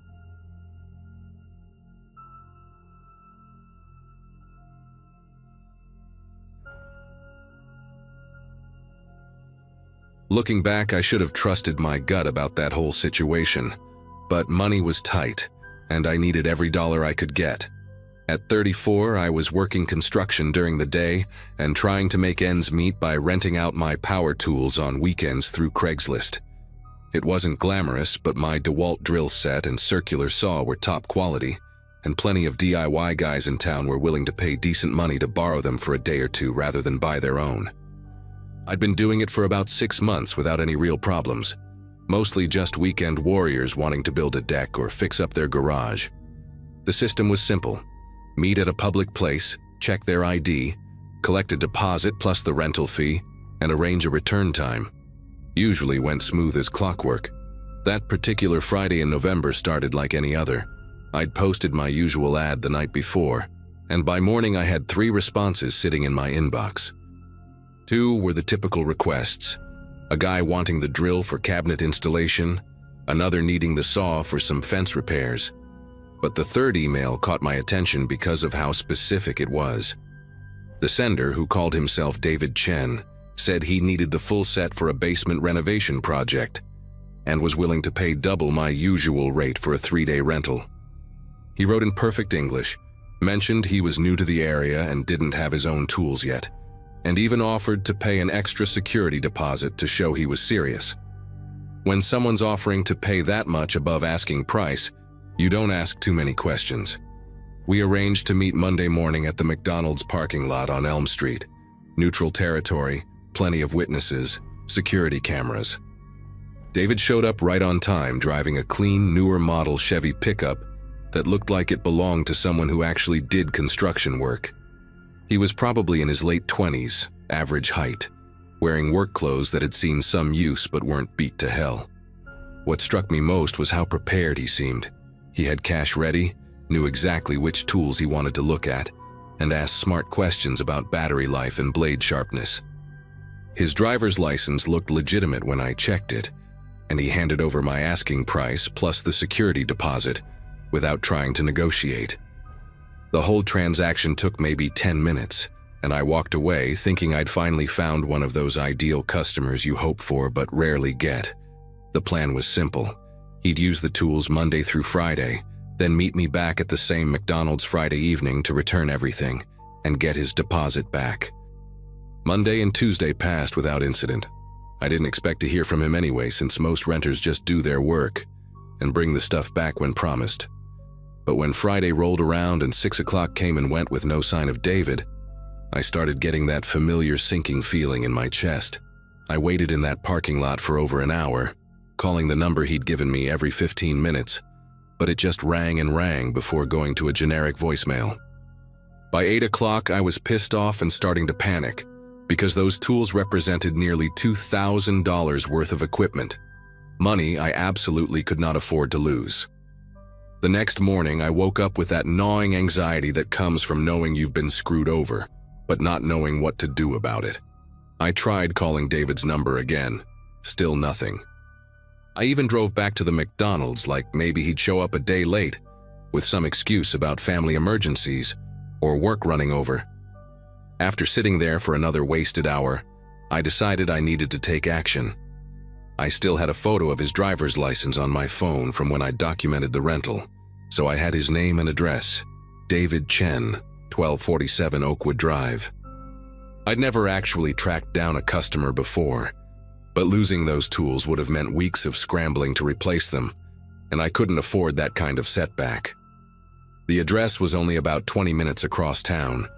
Looking back, I should have trusted my gut about that whole situation, but money was tight, and I needed every dollar I could get. At 34, I was working construction during the day and trying to make ends meet by renting out my power tools on weekends through Craigslist. It wasn't glamorous, but my DeWalt drill set and circular saw were top quality, and plenty of DIY guys in town were willing to pay decent money to borrow them for a day or two rather than buy their own. I'd been doing it for about 6 months without any real problems, mostly just weekend warriors wanting to build a deck or fix up their garage. The system was simple. Meet at a public place, check their ID, collect a deposit plus the rental fee, and arrange a return time. Usually went smooth as clockwork. That particular Friday in November started like any other. I'd posted my usual ad the night before, and by morning I had 3 responses sitting in my inbox. 2 were the typical requests: a guy wanting the drill for cabinet installation, another needing the saw for some fence repairs. But the 3rd email caught my attention because of how specific it was. The sender, who called himself David Chen, said he needed the full set for a basement renovation project and was willing to pay double my usual rate for a 3-day rental. He wrote in perfect English, mentioned he was new to the area and didn't have his own tools yet, and even offered to pay an extra security deposit to show he was serious. When someone's offering to pay that much above asking price, you don't ask too many questions. We arranged to meet Monday morning at the McDonald's parking lot on Elm Street. Neutral territory, plenty of witnesses, security cameras. David showed up right on time, driving a clean, newer model Chevy pickup that looked like it belonged to someone who actually did construction work. He was probably in his late 20s, average height, wearing work clothes that had seen some use but weren't beat to hell. What struck me most was how prepared he seemed. He had cash ready, knew exactly which tools he wanted to look at, and asked smart questions about battery life and blade sharpness. His driver's license looked legitimate when I checked it, and he handed over my asking price plus the security deposit without trying to negotiate. The whole transaction took maybe 10 minutes, and I walked away thinking I'd finally found one of those ideal customers you hope for but rarely get. The plan was simple. He'd use the tools Monday through Friday, then meet me back at the same McDonald's Friday evening to return everything and get his deposit back. Monday and Tuesday passed without incident. I didn't expect to hear from him anyway, since most renters just do their work and bring the stuff back when promised. But when Friday rolled around and 6 o'clock came and went with no sign of David, I started getting that familiar sinking feeling in my chest. I waited in that parking lot for over an hour, calling the number he'd given me every 15 minutes, but it just rang and rang before going to a generic voicemail. By 8 o'clock, I was pissed off and starting to panic, because those tools represented nearly $2,000 worth of equipment. Money I absolutely could not afford to lose. The next morning, I woke up with that gnawing anxiety that comes from knowing you've been screwed over, but not knowing what to do about it. I tried calling David's number again. Still nothing. I even drove back to the McDonald's like maybe he'd show up a day late, with some excuse about family emergencies or work running over. After sitting there for another wasted hour, I decided I needed to take action. I still had a photo of his driver's license on my phone from when I documented the rental, so I had his name and address, David Chen, 1247 Oakwood Drive. I'd never actually tracked down a customer before, but losing those tools would have meant weeks of scrambling to replace them, and I couldn't afford that kind of setback. The address was only about 20 minutes across town,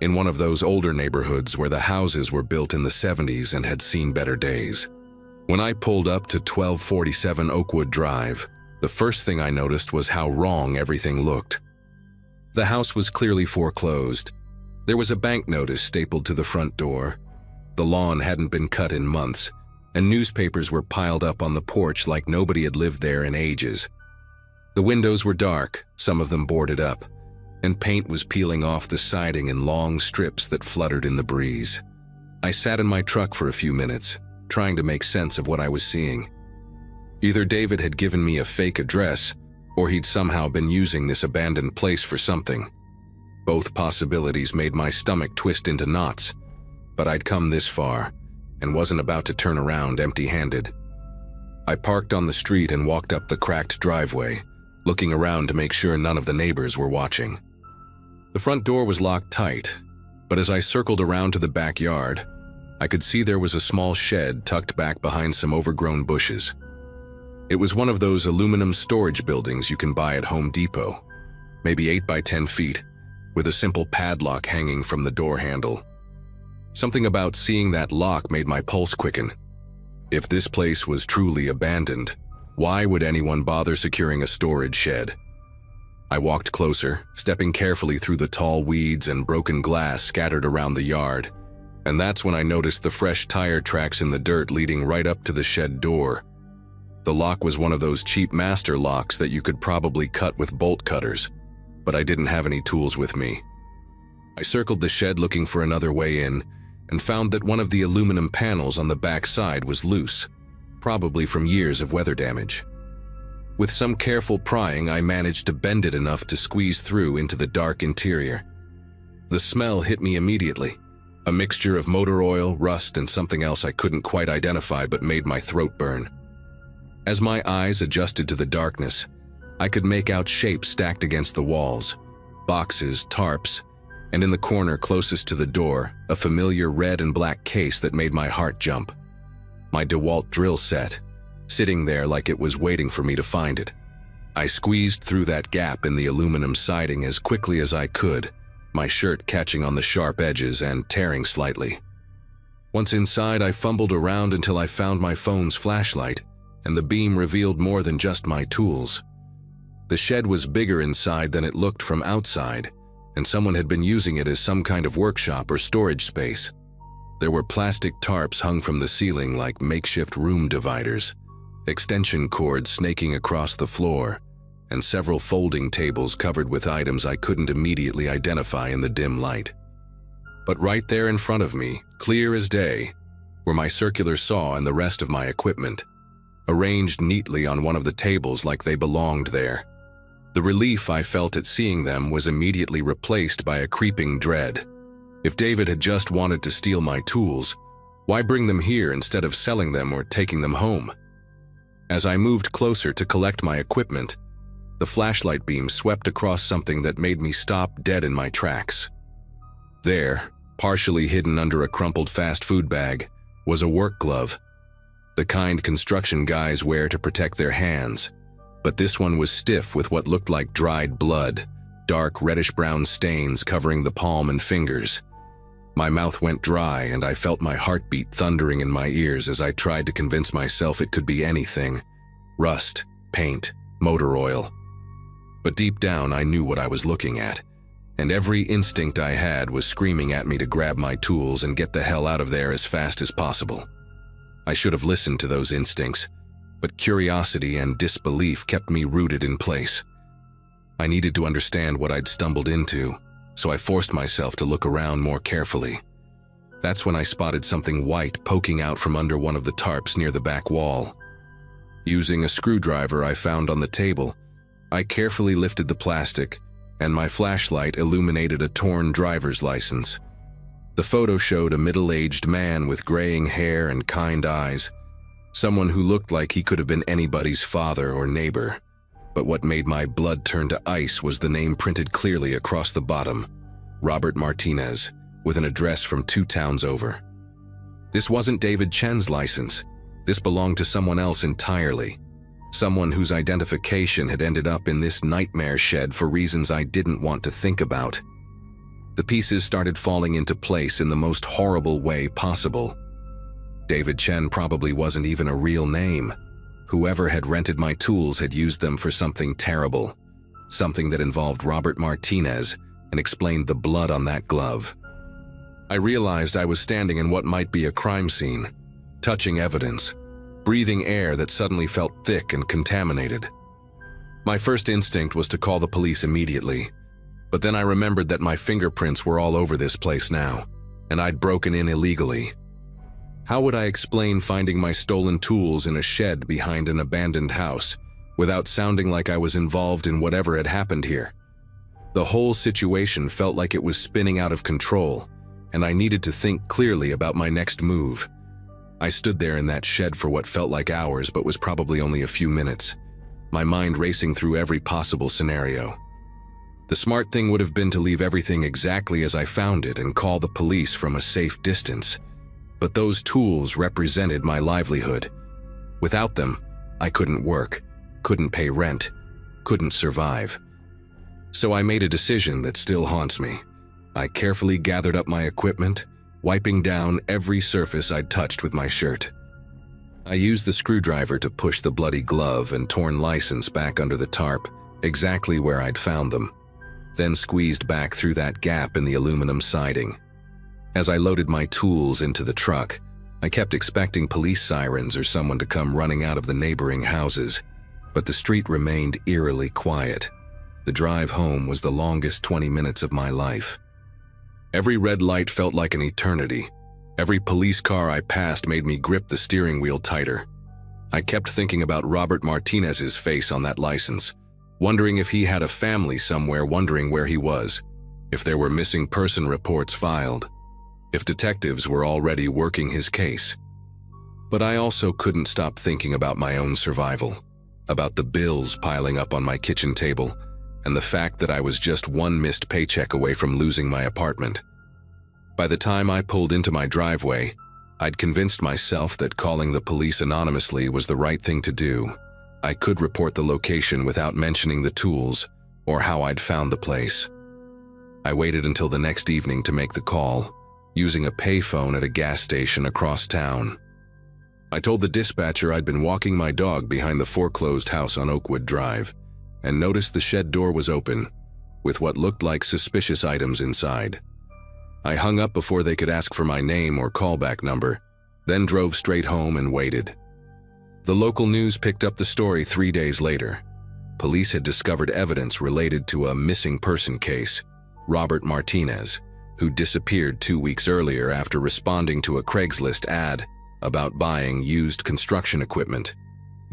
in one of those older neighborhoods where the houses were built in the 70s and had seen better days. When I pulled up to 1247 Oakwood Drive, the first thing I noticed was how wrong everything looked. The house was clearly foreclosed. There was a bank notice stapled to the front door. The lawn hadn't been cut in months, and newspapers were piled up on the porch like nobody had lived there in ages. The windows were dark, some of them boarded up, and paint was peeling off the siding in long strips that fluttered in the breeze. I sat in my truck for a few minutes, trying to make sense of what I was seeing. Either David had given me a fake address, or he'd somehow been using this abandoned place for something. Both possibilities made my stomach twist into knots, but I'd come this far, and wasn't about to turn around empty-handed. I parked on the street and walked up the cracked driveway, looking around to make sure none of the neighbors were watching. The front door was locked tight, but as I circled around to the backyard, I could see there was a small shed tucked back behind some overgrown bushes. It was one of those aluminum storage buildings you can buy at Home Depot, maybe 8 by 10 feet, with a simple padlock hanging from the door handle. Something about seeing that lock made my pulse quicken. If this place was truly abandoned, why would anyone bother securing a storage shed? I walked closer, stepping carefully through the tall weeds and broken glass scattered around the yard, and that's when I noticed the fresh tire tracks in the dirt leading right up to the shed door. The lock was one of those cheap master locks that you could probably cut with bolt cutters, but I didn't have any tools with me. I circled the shed looking for another way in, and found that one of the aluminum panels on the back side was loose, probably from years of weather damage. With some careful prying, I managed to bend it enough to squeeze through into the dark interior. The smell hit me immediately, a mixture of motor oil, rust, and something else I couldn't quite identify but made my throat burn. As my eyes adjusted to the darkness, I could make out shapes stacked against the walls, boxes, tarps, and in the corner closest to the door, a familiar red and black case that made my heart jump. My DeWalt drill set, sitting there like it was waiting for me to find it. I squeezed through that gap in the aluminum siding as quickly as I could, my shirt catching on the sharp edges and tearing slightly. Once inside, I fumbled around until I found my phone's flashlight, and the beam revealed more than just my tools. The shed was bigger inside than it looked from outside, and someone had been using it as some kind of workshop or storage space. There were plastic tarps hung from the ceiling like makeshift room dividers, extension cords snaking across the floor, and several folding tables covered with items I couldn't immediately identify in the dim light. But right there in front of me, clear as day, were my circular saw and the rest of my equipment, arranged neatly on one of the tables like they belonged there. The relief I felt at seeing them was immediately replaced by a creeping dread. If David had just wanted to steal my tools, why bring them here instead of selling them or taking them home? As I moved closer to collect my equipment, the flashlight beam swept across something that made me stop dead in my tracks. There, partially hidden under a crumpled fast food bag, was a work glove, the kind construction guys wear to protect their hands. But this one was stiff with what looked like dried blood, dark reddish-brown stains covering the palm and fingers. My mouth went dry and I felt my heartbeat thundering in my ears as I tried to convince myself it could be anything: rust, paint, motor oil. But deep down I knew what I was looking at, and every instinct I had was screaming at me to grab my tools and get the hell out of there as fast as possible. I should have listened to those instincts, but curiosity and disbelief kept me rooted in place. I needed to understand what I'd stumbled into, so I forced myself to look around more carefully. That's when I spotted something white poking out from under one of the tarps near the back wall. Using a screwdriver I found on the table, I carefully lifted the plastic, and my flashlight illuminated a torn driver's license. The photo showed a middle-aged man with graying hair and kind eyes, someone who looked like he could have been anybody's father or neighbor. But what made my blood turn to ice was the name printed clearly across the bottom: Robert Martinez, with an address from 2 towns over. This wasn't David Chen's license. This belonged to someone else entirely. Someone whose identification had ended up in this nightmare shed for reasons I didn't want to think about. The pieces started falling into place in the most horrible way possible. David Chen probably wasn't even a real name. Whoever had rented my tools had used them for something terrible, something that involved Robert Martinez and explained the blood on that glove. I realized I was standing in what might be a crime scene. touching evidence, breathing air that suddenly felt thick and contaminated. My first instinct was to call the police immediately, but then I remembered that my fingerprints were all over this place now, and I'd broken in illegally. How would I explain finding my stolen tools in a shed behind an abandoned house without sounding like I was involved in whatever had happened here? The whole situation felt like it was spinning out of control, and I needed to think clearly about my next move. I stood there in that shed for what felt like hours but was probably only a few minutes, my mind racing through every possible scenario. The smart thing would have been to leave everything exactly as I found it and call the police from a safe distance. But those tools represented my livelihood. Without them, I couldn't work, couldn't pay rent, couldn't survive. So I made a decision that still haunts me. I carefully gathered up my equipment, wiping down every surface I'd touched with my shirt. I used the screwdriver to push the bloody glove and torn license back under the tarp, exactly where I'd found them, then squeezed back through that gap in the aluminum siding. As I loaded my tools into the truck, I kept expecting police sirens or someone to come running out of the neighboring houses, but the street remained eerily quiet. The drive home was the longest 20 minutes of my life. Every red light felt like an eternity. Every police car I passed made me grip the steering wheel tighter. I kept thinking about Robert Martinez's face on that license, wondering if he had a family somewhere, wondering where he was, if there were missing person reports filed, if detectives were already working his case. But I also couldn't stop thinking about my own survival, about the bills piling up on my kitchen table, and the fact that I was just one missed paycheck away from losing my apartment. By the time I pulled into my driveway, I'd convinced myself that calling the police anonymously was the right thing to do. I could report the location without mentioning the tools or how I'd found the place. I waited until the next evening to make the call, using a payphone at a gas station across town. I told the dispatcher I'd been walking my dog behind the foreclosed house on Oakwood Drive and noticed the shed door was open, with what looked like suspicious items inside. I hung up before they could ask for my name or callback number, then drove straight home and waited. The local news picked up the story 3 days later. Police had discovered evidence related to a missing person case, Robert Martinez, who disappeared 2 weeks earlier after responding to a Craigslist ad about buying used construction equipment.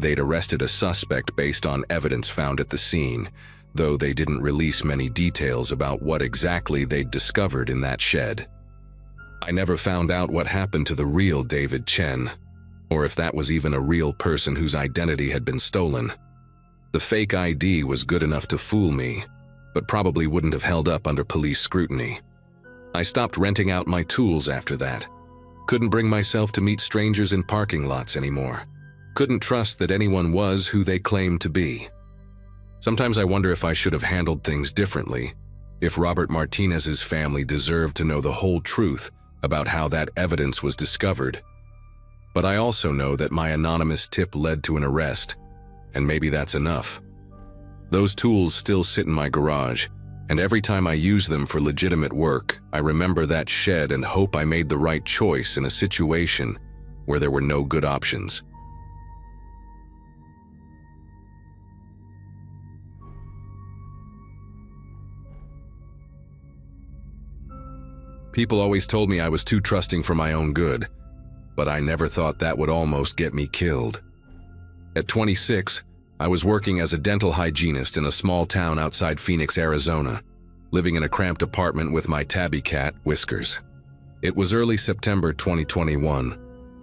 They'd arrested a suspect based on evidence found at the scene, though they didn't release many details about what exactly they'd discovered in that shed. I never found out what happened to the real David Chen, or if that was even a real person whose identity had been stolen. The fake ID was good enough to fool me, but probably wouldn't have held up under police scrutiny. I stopped renting out my tools after that. Couldn't bring myself to meet strangers in parking lots anymore. Couldn't trust that anyone was who they claimed to be. Sometimes I wonder if I should have handled things differently, if Robert Martinez's family deserved to know the whole truth about how that evidence was discovered. But I also know that my anonymous tip led to an arrest, and maybe that's enough. Those tools still sit in my garage, and every time I use them for legitimate work, I remember that shed and hope I made the right choice in a situation where there were no good options. People always told me I was too trusting for my own good, but I never thought that would almost get me killed. At 26, I was working as a dental hygienist in a small town outside Phoenix, Arizona, living in a cramped apartment with my tabby cat, Whiskers. It was early September 2021,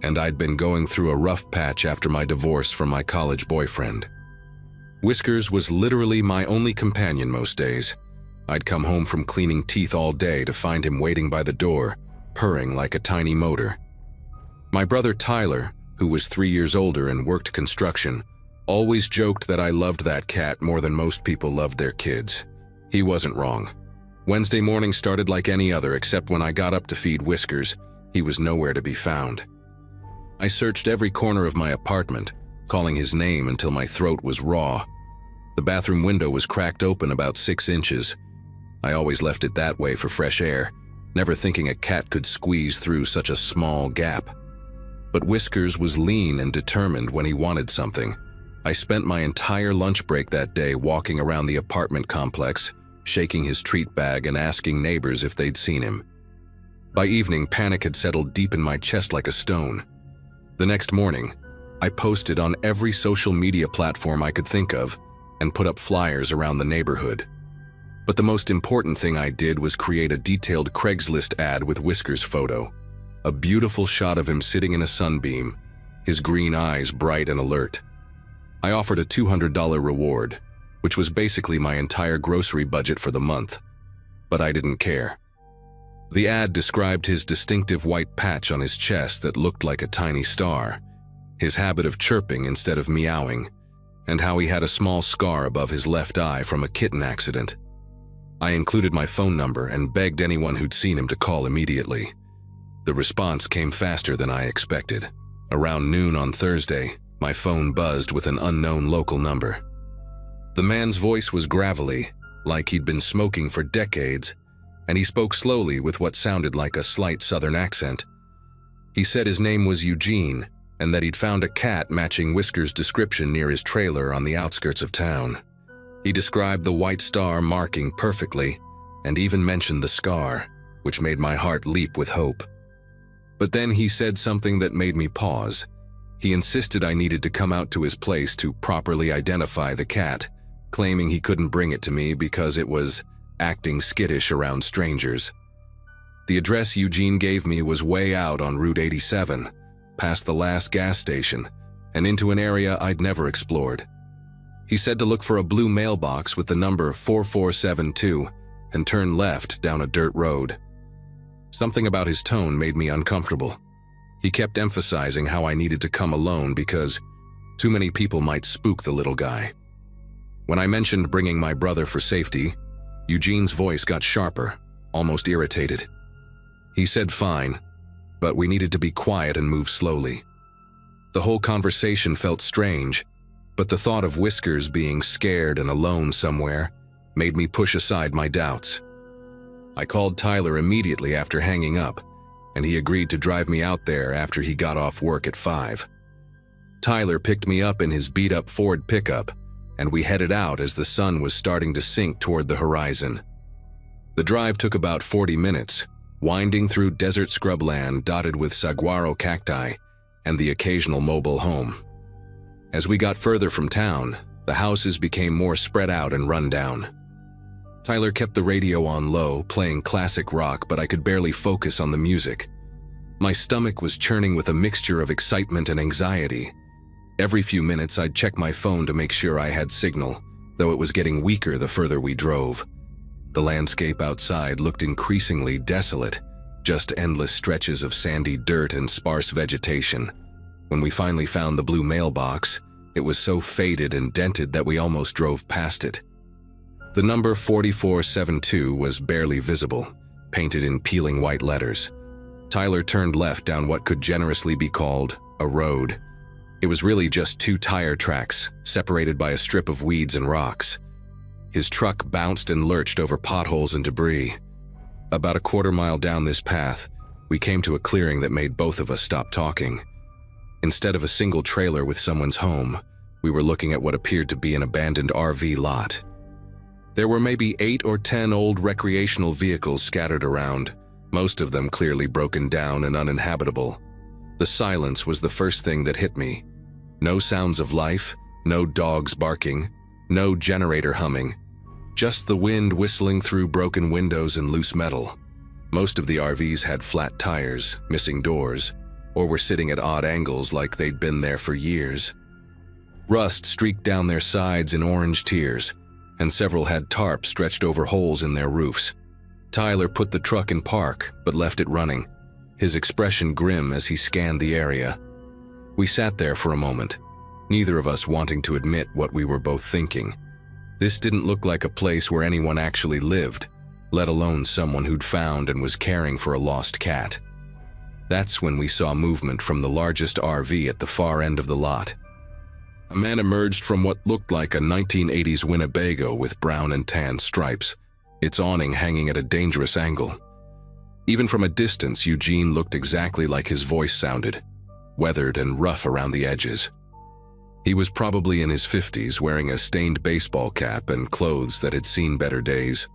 and I'd been going through a rough patch after my divorce from my college boyfriend. Whiskers was literally my only companion most days. I'd come home from cleaning teeth all day to find him waiting by the door, purring like a tiny motor. My brother Tyler, who was 3 years older and worked construction, always joked that I loved that cat more than most people loved their kids. He wasn't wrong. Wednesday morning started like any other, except when I got up to feed Whiskers, he was nowhere to be found. I searched every corner of my apartment, calling his name until my throat was raw. The bathroom window was cracked open about 6 inches. I always left it that way for fresh air, never thinking a cat could squeeze through such a small gap. But Whiskers was lean and determined when he wanted something. I spent my entire lunch break that day walking around the apartment complex, shaking his treat bag and asking neighbors if they'd seen him. By evening, panic had settled deep in my chest like a stone. The next morning, I posted on every social media platform I could think of and put up flyers around the neighborhood. But the most important thing I did was create a detailed Craigslist ad with Whiskers' photo. A beautiful shot of him sitting in a sunbeam, his green eyes bright and alert. I offered a $200 reward, which was basically my entire grocery budget for the month, but I didn't care. The ad described his distinctive white patch on his chest that looked like a tiny star, his habit of chirping instead of meowing, and how he had a small scar above his left eye from a kitten accident. I included my phone number and begged anyone who'd seen him to call immediately. The response came faster than I expected. Around noon on Thursday, my phone buzzed with an unknown local number. The man's voice was gravelly, like he'd been smoking for decades, and he spoke slowly with what sounded like a slight southern accent. He said his name was Eugene, and that he'd found a cat matching Whiskers' description near his trailer on the outskirts of town. He described the white star marking perfectly, and even mentioned the scar, which made my heart leap with hope. But then he said something that made me pause. He insisted I needed to come out to his place to properly identify the cat, claiming he couldn't bring it to me because it was acting skittish around strangers. The address Eugene gave me was way out on Route 87, past the last gas station, and into an area I'd never explored. He said to look for a blue mailbox with the number 4472 and turn left down a dirt road. Something about his tone made me uncomfortable. He kept emphasizing how I needed to come alone because too many people might spook the little guy. When I mentioned bringing my brother for safety, Eugene's voice got sharper, almost irritated. He said fine, but we needed to be quiet and move slowly. The whole conversation felt strange, but the thought of Whiskers being scared and alone somewhere made me push aside my doubts. I called Tyler immediately after hanging up, and he agreed to drive me out there after he got off work at 5. Tyler picked me up in his beat-up Ford pickup, and we headed out as the sun was starting to sink toward the horizon. The drive took about 40 minutes, winding through desert scrubland dotted with saguaro cacti and the occasional mobile home. As we got further from town, the houses became more spread out and run down. Tyler kept the radio on low, playing classic rock, but I could barely focus on the music. My stomach was churning with a mixture of excitement and anxiety. Every few minutes I'd check my phone to make sure I had signal, though it was getting weaker the further we drove. The landscape outside looked increasingly desolate, just endless stretches of sandy dirt and sparse vegetation. When we finally found the blue mailbox, it was so faded and dented that we almost drove past it. The number 4472 was barely visible, painted in peeling white letters. Tyler turned left down what could generously be called a road. It was really just 2 tire tracks, separated by a strip of weeds and rocks. His truck bounced and lurched over potholes and debris. About a quarter-mile down this path, we came to a clearing that made both of us stop talking. Instead of a single trailer with someone's home, we were looking at what appeared to be an abandoned RV lot. There were maybe 8 or 10 old recreational vehicles scattered around, most of them clearly broken down and uninhabitable. The silence was the first thing that hit me. No sounds of life, no dogs barking, no generator humming, just the wind whistling through broken windows and loose metal. Most of the RVs had flat tires, missing doors, or were sitting at odd angles like they'd been there for years. Rust streaked down their sides in orange tears, and several had tarps stretched over holes in their roofs. Tyler put the truck in park, but left it running, his expression grim as he scanned the area. We sat there for a moment, neither of us wanting to admit what we were both thinking. This didn't look like a place where anyone actually lived, let alone someone who'd found and was caring for a lost cat. That's when we saw movement from the largest RV at the far end of the lot. A man emerged from what looked like a 1980s Winnebago with brown and tan stripes, its awning hanging at a dangerous angle. Even from a distance, Eugene looked exactly like his voice sounded. weathered and rough around the edges. He was probably in his 50s, wearing a stained baseball cap and clothes that had seen better days.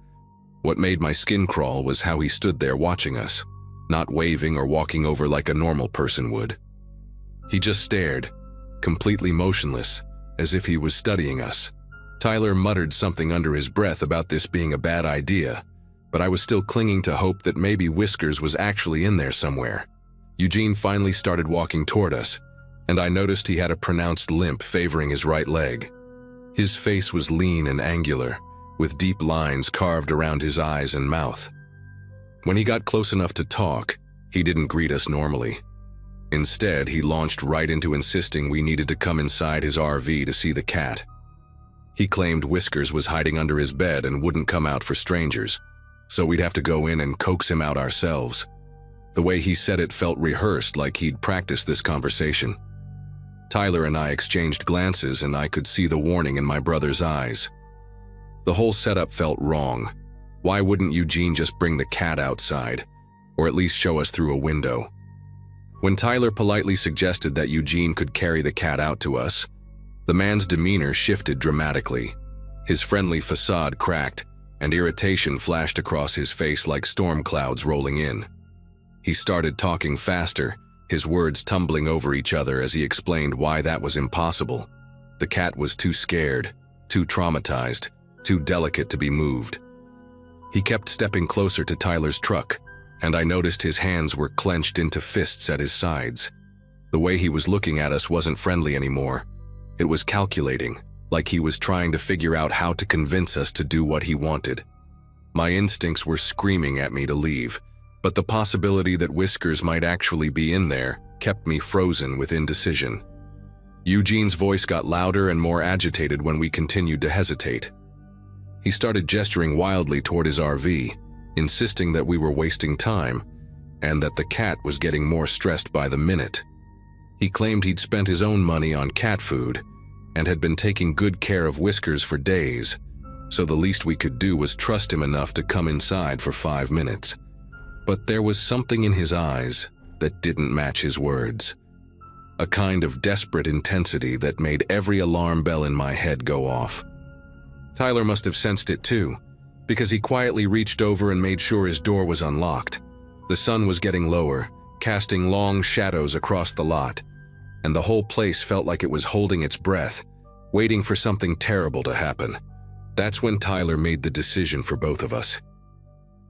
What made my skin crawl was how he stood there watching us, not waving or walking over like a normal person would. He just stared, completely motionless, as if he was studying us. Tyler muttered something under his breath about this being a bad idea, but I was still clinging to hope that maybe Whiskers was actually in there somewhere. Eugene finally started walking toward us, and I noticed he had a pronounced limp favoring his right leg. His face was lean and angular, with deep lines carved around his eyes and mouth. When he got close enough to talk, he didn't greet us normally. Instead, he launched right into insisting we needed to come inside his RV to see the cat. He claimed Whiskers was hiding under his bed and wouldn't come out for strangers, so we'd have to go in and coax him out ourselves. The way he said it felt rehearsed, like he'd practiced this conversation. Tyler and I exchanged glances, and I could see the warning in my brother's eyes. The whole setup felt wrong. Why wouldn't Eugene just bring the cat outside, or at least show us through a window? When Tyler politely suggested that Eugene could carry the cat out to us, the man's demeanor shifted dramatically. His friendly facade cracked, and irritation flashed across his face like storm clouds rolling in. He started talking faster, his words tumbling over each other as he explained why that was impossible. The cat was too scared, too traumatized, too delicate to be moved. He kept stepping closer to Tyler's truck, and I noticed his hands were clenched into fists at his sides. The way he was looking at us wasn't friendly anymore. It was calculating, like he was trying to figure out how to convince us to do what he wanted. My instincts were screaming at me to leave, but the possibility that Whiskers might actually be in there kept me frozen with indecision. Eugene's voice got louder and more agitated when we continued to hesitate. He started gesturing wildly toward his RV, insisting that we were wasting time and that the cat was getting more stressed by the minute. He claimed he'd spent his own money on cat food and had been taking good care of Whiskers for days, so the least we could do was trust him enough to come inside for 5 minutes. But there was something in his eyes that didn't match his words. A kind of desperate intensity that made every alarm bell in my head go off. Tyler must have sensed it too, because he quietly reached over and made sure his door was unlocked. The sun was getting lower, casting long shadows across the lot, and the whole place felt like it was holding its breath, waiting for something terrible to happen. That's when Tyler made the decision for both of us.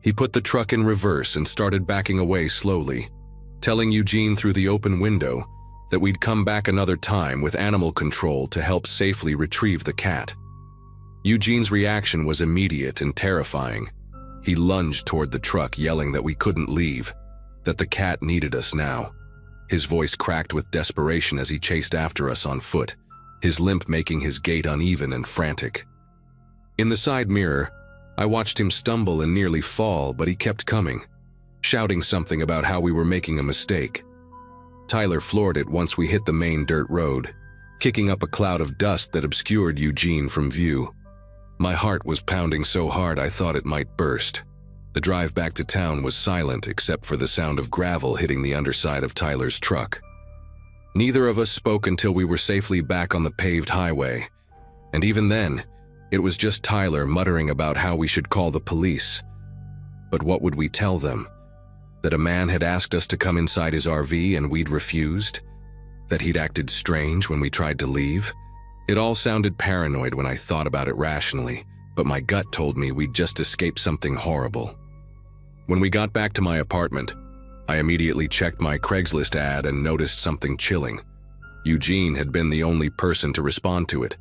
He put the truck in reverse and started backing away slowly, telling Eugene through the open window that we'd come back another time with animal control to help safely retrieve the cat. Eugene's reaction was immediate and terrifying. He lunged toward the truck, yelling that we couldn't leave, that the cat needed us now. His voice cracked with desperation as he chased after us on foot, his limp making his gait uneven and frantic. In the side mirror, I watched him stumble and nearly fall, but he kept coming, shouting something about how we were making a mistake. Tyler floored it once we hit the main dirt road, kicking up a cloud of dust that obscured Eugene from view. My heart was pounding so hard I thought it might burst. The drive back to town was silent except for the sound of gravel hitting the underside of Tyler's truck. Neither of us spoke until we were safely back on the paved highway, and even then, it was just Tyler muttering about how we should call the police. But what would we tell them? That a man had asked us to come inside his RV and we'd refused? That he'd acted strange when we tried to leave? It all sounded paranoid when I thought about it rationally, but my gut told me we'd just escaped something horrible. When we got back to my apartment, I immediately checked my Craigslist ad and noticed something chilling. Eugene had been the only person to respond to it,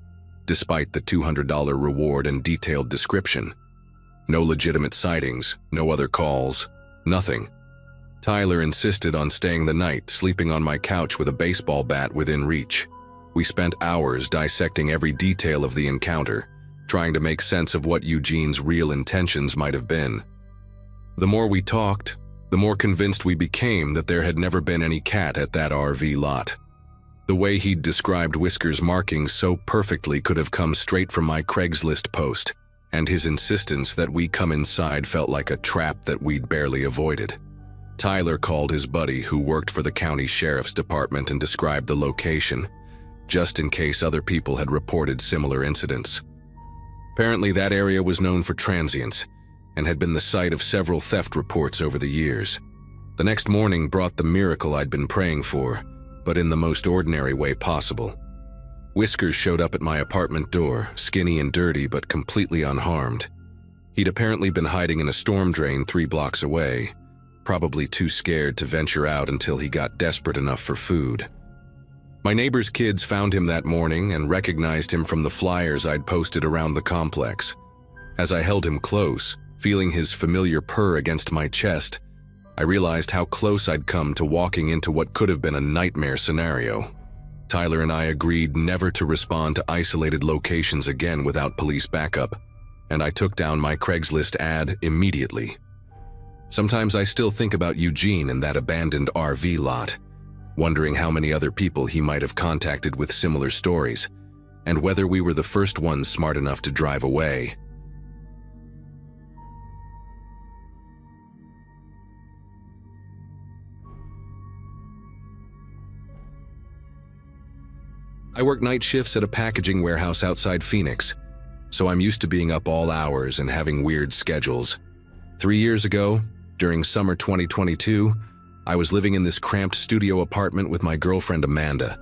despite the $200 reward and detailed description. No legitimate sightings, no other calls, nothing. Tyler insisted on staying the night, sleeping on my couch with a baseball bat within reach. We spent hours dissecting every detail of the encounter, trying to make sense of what Eugene's real intentions might have been. The more we talked, the more convinced we became that there had never been any cat at that RV lot. The way he'd described Whiskers' markings so perfectly could have come straight from my Craigslist post, and his insistence that we come inside felt like a trap that we'd barely avoided. Tyler called his buddy who worked for the county sheriff's department and described the location, just in case other people had reported similar incidents. Apparently, that area was known for transients and had been the site of several theft reports over the years. The next morning brought the miracle I'd been praying for, but in the most ordinary way possible. Whiskers showed up at my apartment door, skinny and dirty but completely unharmed. He'd apparently been hiding in a storm drain 3 blocks away, probably too scared to venture out until he got desperate enough for food. My neighbor's kids found him that morning and recognized him from the flyers I'd posted around the complex. As I held him close, feeling his familiar purr against my chest, I realized how close I'd come to walking into what could have been a nightmare scenario. Tyler and I agreed never to respond to isolated locations again without police backup, and I took down my Craigslist ad immediately. Sometimes I still think about Eugene and that abandoned RV lot, wondering how many other people he might have contacted with similar stories, and whether we were the first ones smart enough to drive away. I work night shifts at a packaging warehouse outside Phoenix, so I'm used to being up all hours and having weird schedules. 3 years ago, during summer 2022, I was living in this cramped studio apartment with my girlfriend Amanda,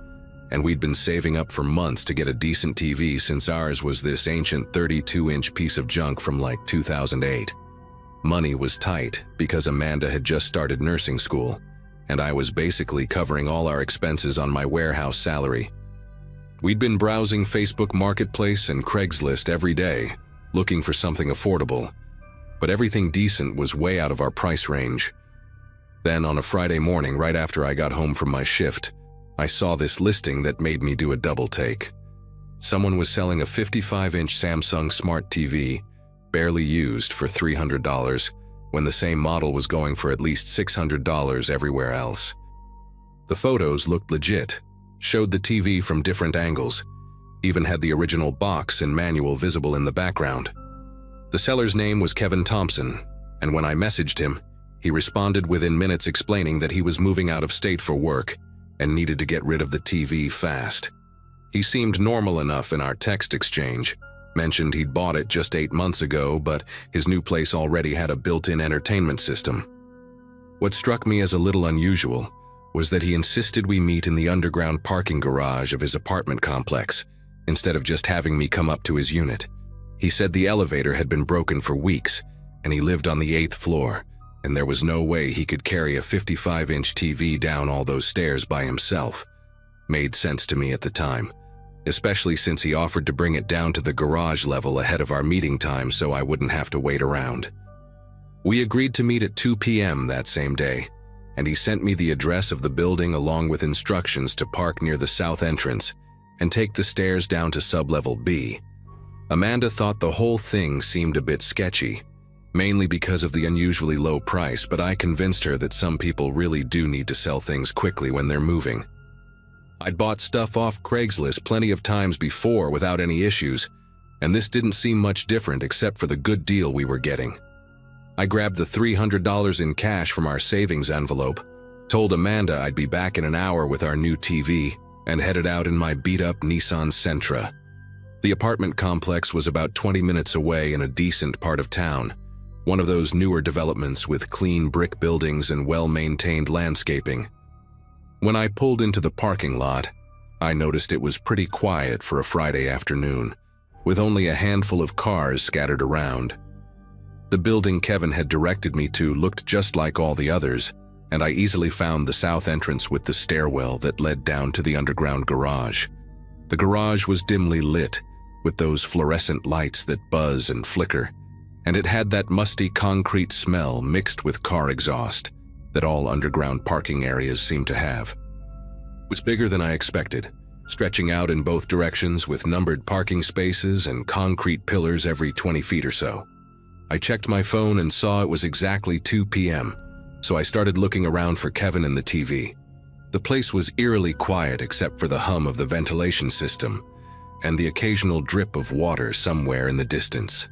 and we'd been saving up for months to get a decent TV since ours was this ancient 32-inch piece of junk from like 2008. Money was tight because Amanda had just started nursing school, and I was basically covering all our expenses on my warehouse salary. We'd been browsing Facebook Marketplace and Craigslist every day, looking for something affordable, but everything decent was way out of our price range. Then on a Friday morning, right after I got home from my shift, I saw this listing that made me do a double take. Someone was selling a 55-inch Samsung Smart TV, barely used, for $300, when the same model was going for at least $600 everywhere else. The photos looked legit, showed the TV from different angles, even had the original box and manual visible in the background. The seller's name was Kevin Thompson, and when I messaged him, he responded within minutes explaining that he was moving out of state for work and needed to get rid of the TV fast. He seemed normal enough in our text exchange, mentioned he'd bought it just 8 months ago, but his new place already had a built-in entertainment system. What struck me as a little unusual was that he insisted we meet in the underground parking garage of his apartment complex, instead of just having me come up to his unit. He said the elevator had been broken for weeks, and he lived on the 8th floor, and there was no way he could carry a 55-inch TV down all those stairs by himself. Made sense to me at the time, especially since he offered to bring it down to the garage level ahead of our meeting time so I wouldn't have to wait around. We agreed to meet at 2 p.m. that same day, and he sent me the address of the building along with instructions to park near the south entrance and take the stairs down to sublevel B. Amanda thought the whole thing seemed a bit sketchy, mainly because of the unusually low price, but I convinced her that some people really do need to sell things quickly when they're moving. I'd bought stuff off Craigslist plenty of times before without any issues, and this didn't seem much different except for the good deal we were getting. I grabbed the $300 in cash from our savings envelope, told Amanda I'd be back in an hour with our new TV, and headed out in my beat-up Nissan Sentra. The apartment complex was about 20 minutes away in a decent part of town, one of those newer developments with clean brick buildings and well-maintained landscaping. When I pulled into the parking lot, I noticed it was pretty quiet for a Friday afternoon, with only a handful of cars scattered around. The building Kevin had directed me to looked just like all the others, and I easily found the south entrance with the stairwell that led down to the underground garage. The garage was dimly lit, with those fluorescent lights that buzz and flicker, and it had that musty concrete smell mixed with car exhaust that all underground parking areas seem to have. It was bigger than I expected, stretching out in both directions with numbered parking spaces and concrete pillars every 20 feet or so. I checked my phone and saw it was exactly 2 p.m., so I started looking around for Kevin and the TV. The place was eerily quiet except for the hum of the ventilation system and the occasional drip of water somewhere in the distance.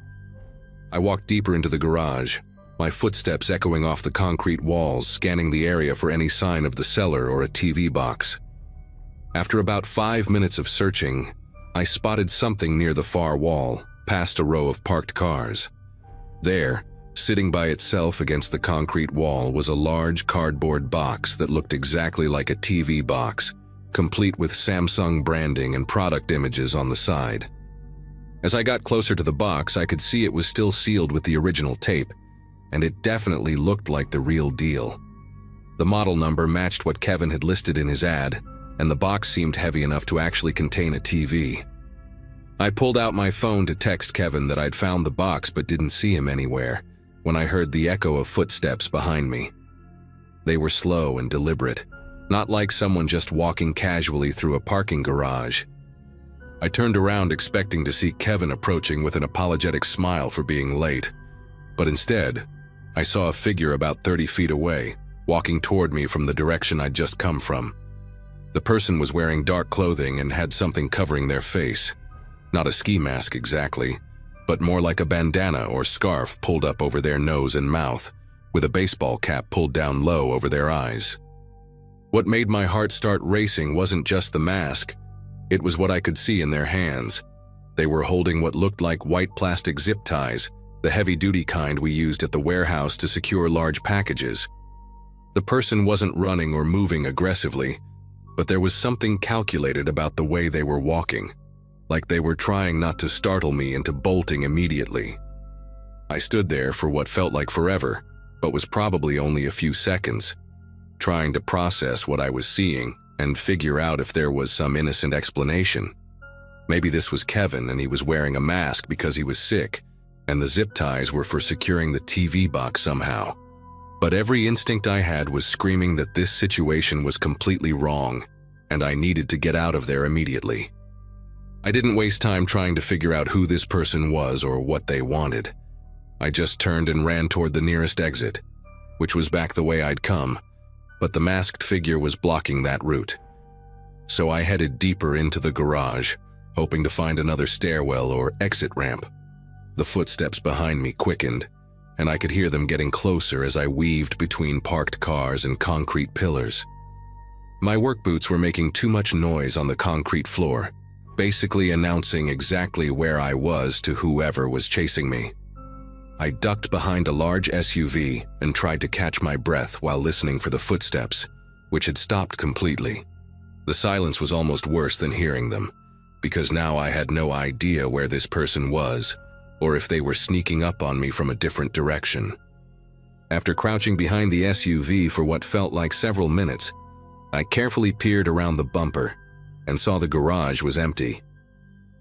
I walked deeper into the garage, my footsteps echoing off the concrete walls, scanning the area for any sign of the cellar or a TV box. After about 5 minutes of searching, I spotted something near the far wall, past a row of parked cars. There, sitting by itself against the concrete wall, was a large cardboard box that looked exactly like a TV box, complete with Samsung branding and product images on the side. As I got closer to the box, I could see it was still sealed with the original tape, and it definitely looked like the real deal. The model number matched what Kevin had listed in his ad, and the box seemed heavy enough to actually contain a TV. I pulled out my phone to text Kevin that I'd found the box but didn't see him anywhere, when I heard the echo of footsteps behind me. They were slow and deliberate, not like someone just walking casually through a parking garage. I turned around expecting to see Kevin approaching with an apologetic smile for being late, but instead, I saw a figure about 30 feet away, walking toward me from the direction I'd just come from. The person was wearing dark clothing and had something covering their face. Not a ski mask exactly, but more like a bandana or scarf pulled up over their nose and mouth, with a baseball cap pulled down low over their eyes. What made my heart start racing wasn't just the mask, it was what I could see in their hands. They were holding what looked like white plastic zip ties, the heavy-duty kind we used at the warehouse to secure large packages. The person wasn't running or moving aggressively, but there was something calculated about the way they were walking, like they were trying not to startle me into bolting immediately. I stood there for what felt like forever, but was probably only a few seconds, trying to process what I was seeing and figure out if there was some innocent explanation. Maybe this was Kevin and he was wearing a mask because he was sick, and the zip ties were for securing the TV box somehow. But every instinct I had was screaming that this situation was completely wrong, and I needed to get out of there immediately. I didn't waste time trying to figure out who this person was or what they wanted. I just turned and ran toward the nearest exit, which was back the way I'd come, but the masked figure was blocking that route. So I headed deeper into the garage, hoping to find another stairwell or exit ramp. The footsteps behind me quickened, and I could hear them getting closer as I weaved between parked cars and concrete pillars. My work boots were making too much noise on the concrete floor, basically announcing exactly where I was to whoever was chasing me. I ducked behind a large SUV and tried to catch my breath while listening for the footsteps, which had stopped completely. The silence was almost worse than hearing them, because now I had no idea where this person was, or if they were sneaking up on me from a different direction. After crouching behind the SUV for what felt like several minutes, I carefully peered around the bumper and saw the garage was empty.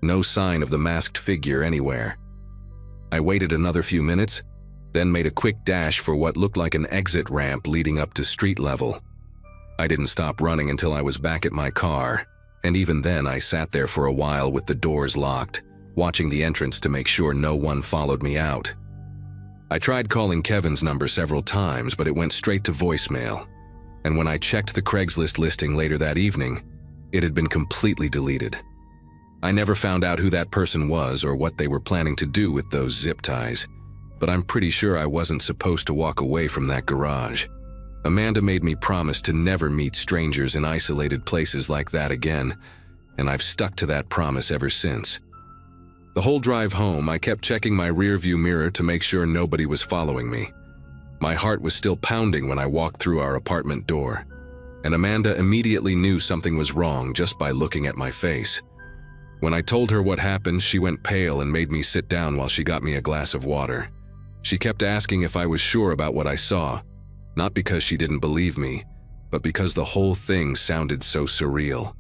No sign of the masked figure anywhere. I waited another few minutes, then made a quick dash for what looked like an exit ramp leading up to street level. I didn't stop running until I was back at my car, and even then I sat there for a while with the doors locked, watching the entrance to make sure no one followed me out. I tried calling Kevin's number several times, but it went straight to voicemail, and when I checked the Craigslist listing later that evening, it had been completely deleted. I never found out who that person was or what they were planning to do with those zip ties, but I'm pretty sure I wasn't supposed to walk away from that garage. Amanda made me promise to never meet strangers in isolated places like that again, and I've stuck to that promise ever since. The whole drive home, I kept checking my rearview mirror to make sure nobody was following me. My heart was still pounding when I walked through our apartment door, and Amanda immediately knew something was wrong just by looking at my face. When I told her what happened, she went pale and made me sit down while she got me a glass of water. She kept asking if I was sure about what I saw, not because she didn't believe me, but because the whole thing sounded so surreal.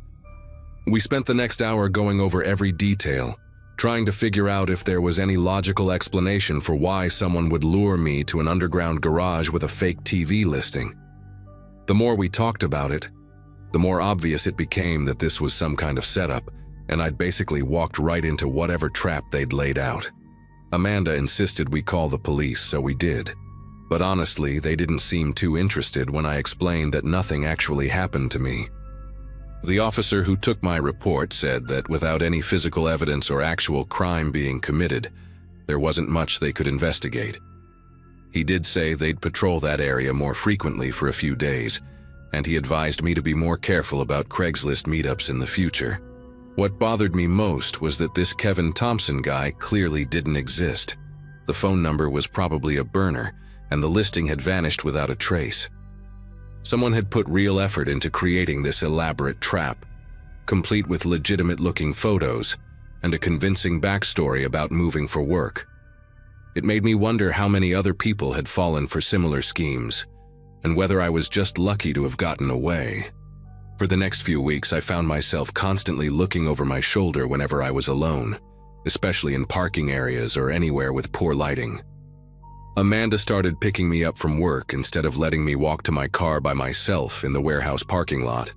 We spent the next hour going over every detail, trying to figure out if there was any logical explanation for why someone would lure me to an underground garage with a fake TV listing. The more we talked about it, the more obvious it became that this was some kind of setup, and I'd basically walked right into whatever trap they'd laid out. Amanda insisted we call the police, so we did. But honestly, they didn't seem too interested when I explained that nothing actually happened to me. The officer who took my report said that without any physical evidence or actual crime being committed, there wasn't much they could investigate. He did say they'd patrol that area more frequently for a few days, and he advised me to be more careful about Craigslist meetups in the future. What bothered me most was that this Kevin Thompson guy clearly didn't exist. The phone number was probably a burner, and the listing had vanished without a trace. Someone had put real effort into creating this elaborate trap, complete with legitimate-looking photos and a convincing backstory about moving for work. It made me wonder how many other people had fallen for similar schemes, and whether I was just lucky to have gotten away. For the next few weeks, I found myself constantly looking over my shoulder whenever I was alone, especially in parking areas or anywhere with poor lighting. Amanda started picking me up from work instead of letting me walk to my car by myself in the warehouse parking lot.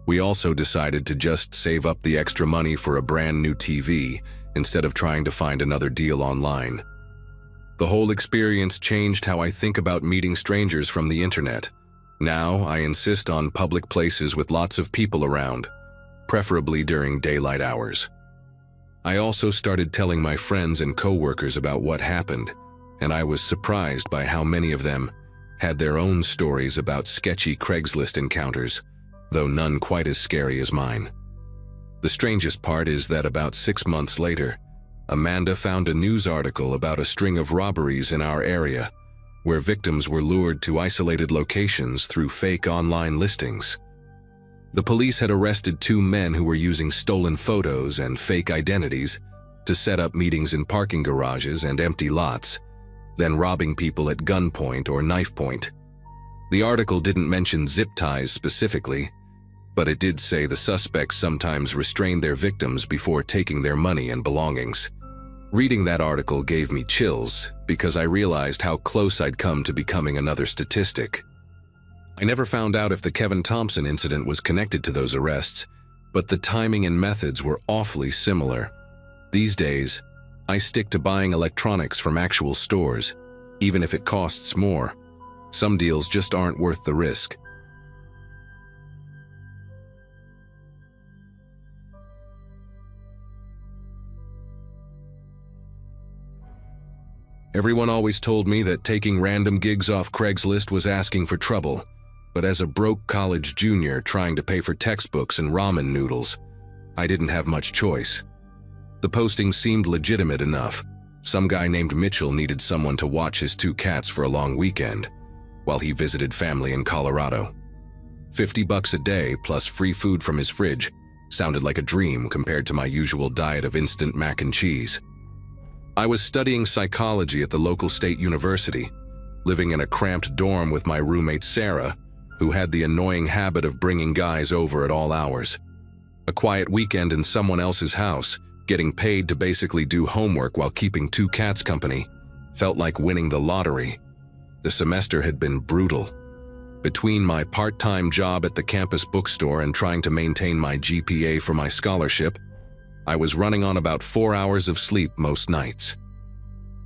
We also decided to just save up the extra money for a brand new TV instead of trying to find another deal online. The whole experience changed how I think about meeting strangers from the internet. Now, I insist on public places with lots of people around, preferably during daylight hours. I also started telling my friends and coworkers about what happened, and I was surprised by how many of them had their own stories about sketchy Craigslist encounters, though none quite as scary as mine. The strangest part is that about 6 months later, Amanda found a news article about a string of robberies in our area, where victims were lured to isolated locations through fake online listings. The police had arrested 2 men who were using stolen photos and fake identities to set up meetings in parking garages and empty lots, then robbing people at gunpoint or knife point. The article didn't mention zip ties specifically, but it did say the suspects sometimes restrained their victims before taking their money and belongings. Reading that article gave me chills because I realized how close I'd come to becoming another statistic. I never found out if the Kevin Thompson incident was connected to those arrests, but the timing and methods were awfully similar. These days, I stick to buying electronics from actual stores, even if it costs more. Some deals just aren't worth the risk. Everyone always told me that taking random gigs off Craigslist was asking for trouble, but as a broke college junior trying to pay for textbooks and ramen noodles, I didn't have much choice. The posting seemed legitimate enough. Some guy named Mitchell needed someone to watch his 2 cats for a long weekend, while he visited family in Colorado. $50 a day plus free food from his fridge sounded like a dream compared to my usual diet of instant mac and cheese. I was studying psychology at the local state university, living in a cramped dorm with my roommate Sarah, who had the annoying habit of bringing guys over at all hours. A quiet weekend in someone else's house, getting paid to basically do homework while keeping 2 cats company, felt like winning the lottery. The semester had been brutal. Between my part-time job at the campus bookstore and trying to maintain my GPA for my scholarship, I was running on about 4 hours of sleep most nights.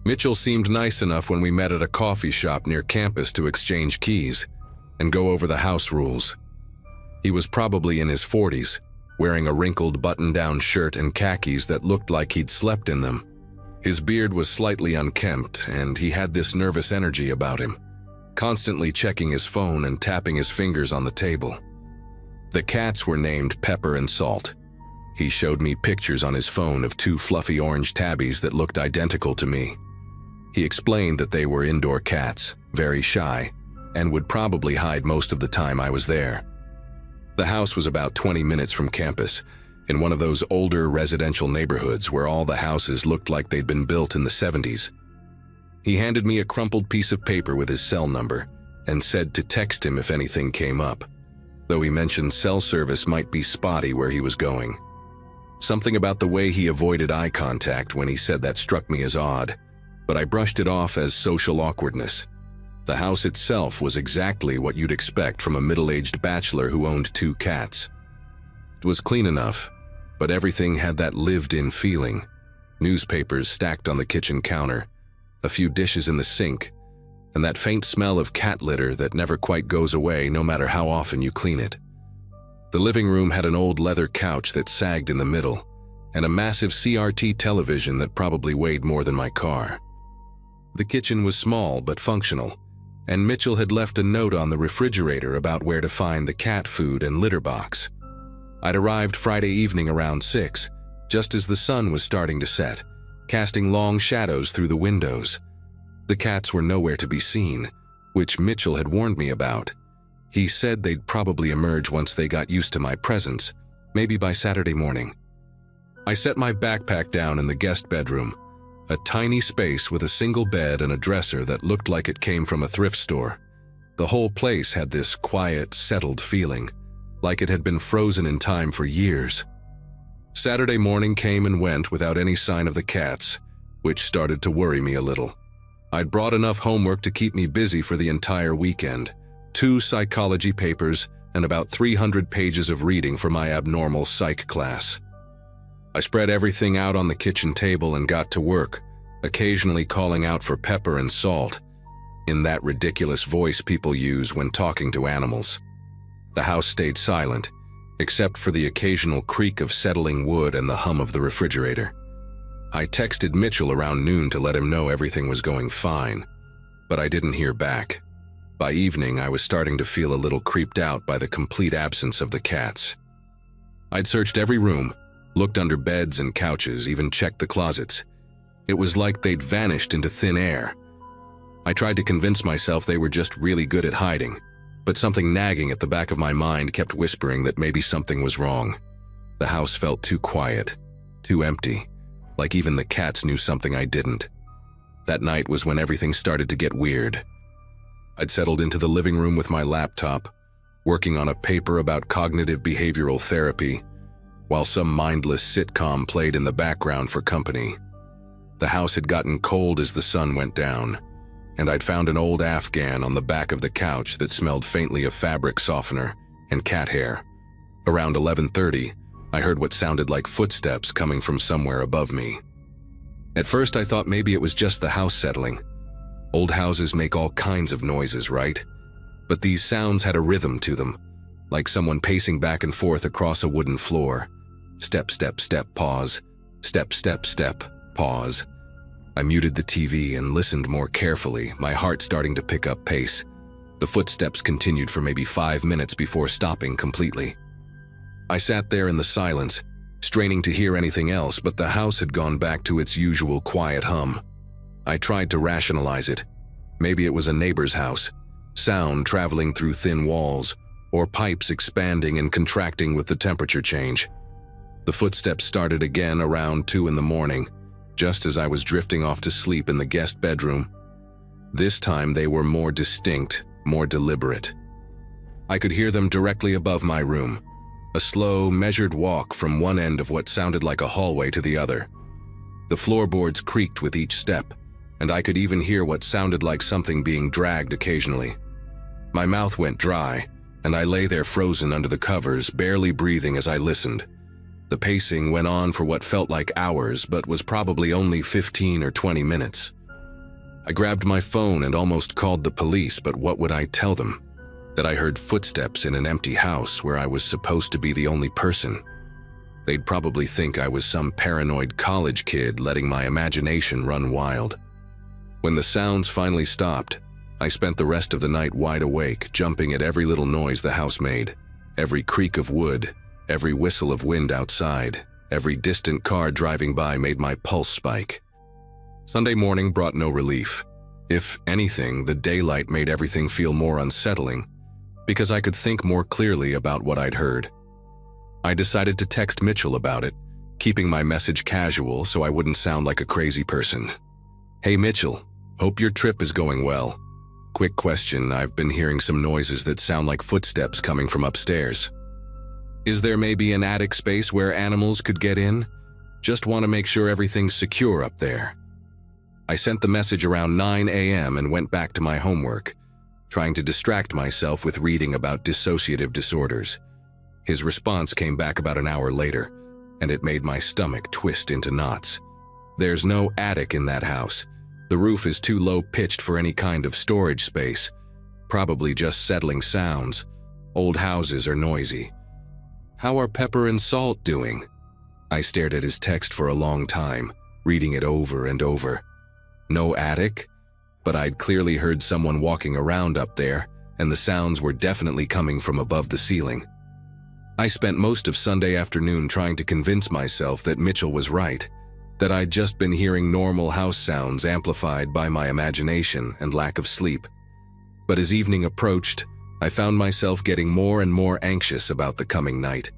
Mitchell seemed nice enough when we met at a coffee shop near campus to exchange keys and go over the house rules. He was probably in his 40s, wearing a wrinkled button-down shirt and khakis that looked like he'd slept in them. His beard was slightly unkempt, and he had this nervous energy about him, constantly checking his phone and tapping his fingers on the table. The cats were named Pepper and Salt. He showed me pictures on his phone of 2 fluffy orange tabbies that looked identical to me. He explained that they were indoor cats, very shy, and would probably hide most of the time I was there. The house was about 20 minutes from campus, in one of those older residential neighborhoods where all the houses looked like they'd been built in the 70s. He handed me a crumpled piece of paper with his cell number and said to text him if anything came up, though he mentioned cell service might be spotty where he was going. Something about the way he avoided eye contact when he said that struck me as odd, but I brushed it off as social awkwardness. The house itself was exactly what you'd expect from a middle-aged bachelor who owned 2 cats. It was clean enough, but everything had that lived-in feeling. Newspapers stacked on the kitchen counter, a few dishes in the sink, and that faint smell of cat litter that never quite goes away no matter how often you clean it. The living room had an old leather couch that sagged in the middle, and a massive CRT television that probably weighed more than my car. The kitchen was small but functional, and Mitchell had left a note on the refrigerator about where to find the cat food and litter box. I'd arrived Friday evening around 6, just as the sun was starting to set, casting long shadows through the windows. The cats were nowhere to be seen, which Mitchell had warned me about. He said they'd probably emerge once they got used to my presence, maybe by Saturday morning. I set my backpack down in the guest bedroom, a tiny space with a single bed and a dresser that looked like it came from a thrift store. The whole place had this quiet, settled feeling, like it had been frozen in time for years. Saturday morning came and went without any sign of the cats, which started to worry me a little. I'd brought enough homework to keep me busy for the entire weekend, 2 psychology papers and about 300 pages of reading for my abnormal psych class. I spread everything out on the kitchen table and got to work, occasionally calling out for pepper and salt, in that ridiculous voice people use when talking to animals. The house stayed silent, except for the occasional creak of settling wood and the hum of the refrigerator. I texted Mitchell around noon to let him know everything was going fine, but I didn't hear back. By evening, I was starting to feel a little creeped out by the complete absence of the cats. I'd searched every room, looked under beds and couches, even checked the closets. It was like they'd vanished into thin air. I tried to convince myself they were just really good at hiding, but something nagging at the back of my mind kept whispering that maybe something was wrong. The house felt too quiet, too empty, like even the cats knew something I didn't. That night was when everything started to get weird. I'd settled into the living room with my laptop, working on a paper about cognitive behavioral therapy, while some mindless sitcom played in the background for company. The house had gotten cold as the sun went down, and I'd found an old Afghan on the back of the couch that smelled faintly of fabric softener and cat hair. Around 11:30, I heard what sounded like footsteps coming from somewhere above me. At first I thought maybe it was just the house settling. Old houses make all kinds of noises, right? But these sounds had a rhythm to them, like someone pacing back and forth across a wooden floor. Step, step, step, pause. Step, step, step, pause. I muted the TV and listened more carefully, my heart starting to pick up pace. The footsteps continued for maybe 5 minutes before stopping completely. I sat there in the silence, straining to hear anything else, but the house had gone back to its usual quiet hum. I tried to rationalize it. Maybe it was a neighbor's house, sound traveling through thin walls, or pipes expanding and contracting with the temperature change. The footsteps started again around 2 in the morning, just as I was drifting off to sleep in the guest bedroom. This time they were more distinct, more deliberate. I could hear them directly above my room, a slow, measured walk from one end of what sounded like a hallway to the other. The floorboards creaked with each step, and I could even hear what sounded like something being dragged occasionally. My mouth went dry, and I lay there frozen under the covers, barely breathing as I listened. The pacing went on for what felt like hours, but was probably only 15 or 20 minutes. I grabbed my phone and almost called the police, but what would I tell them? That I heard footsteps in an empty house where I was supposed to be the only person. They'd probably think I was some paranoid college kid letting my imagination run wild. When the sounds finally stopped, I spent the rest of the night wide awake, jumping at every little noise the house made, every creak of wood, every whistle of wind outside, every distant car driving by made my pulse spike. Sunday morning brought no relief. If anything, the daylight made everything feel more unsettling, because I could think more clearly about what I'd heard. I decided to text Mitchell about it, keeping my message casual so I wouldn't sound like a crazy person. Hey Mitchell, hope your trip is going well. Quick question, I've been hearing some noises that sound like footsteps coming from upstairs. Is there maybe an attic space where animals could get in? Just want to make sure everything's secure up there. I sent the message around 9 a.m. and went back to my homework, trying to distract myself with reading about dissociative disorders. His response came back about an hour later, and it made my stomach twist into knots. There's no attic in that house. The roof is too low-pitched for any kind of storage space. Probably just settling sounds. Old houses are noisy. How are Pepper and Salt doing? I stared at his text for a long time, reading it over and over. No attic? but I'd clearly heard someone walking around up there, and the sounds were definitely coming from above the ceiling. I spent most of Sunday afternoon trying to convince myself that Mitchell was right, that I'd just been hearing normal house sounds amplified by my imagination and lack of sleep. But as evening approached, I found myself getting more and more anxious about the coming night.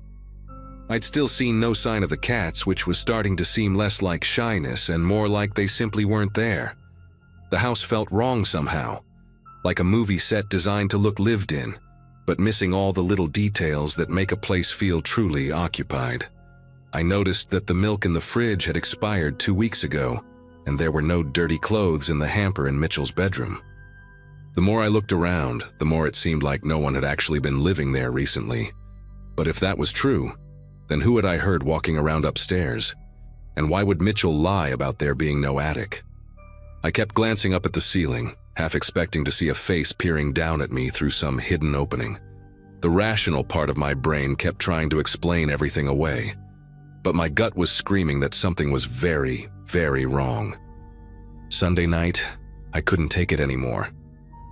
I'd still seen no sign of the cats, which was starting to seem less like shyness and more like they simply weren't there. The house felt wrong somehow, like a movie set designed to look lived in, but missing all the little details that make a place feel truly occupied. I noticed that the milk in the fridge had expired 2 weeks ago, and there were no dirty clothes in the hamper in Mitchell's bedroom. The more I looked around, the more it seemed like no one had actually been living there recently. But if that was true, then who had I heard walking around upstairs? And why would Mitchell lie about there being no attic? I kept glancing up at the ceiling, half expecting to see a face peering down at me through some hidden opening. The rational part of my brain kept trying to explain everything away, but my gut was screaming that something was very, very wrong. Sunday night, I couldn't take it anymore.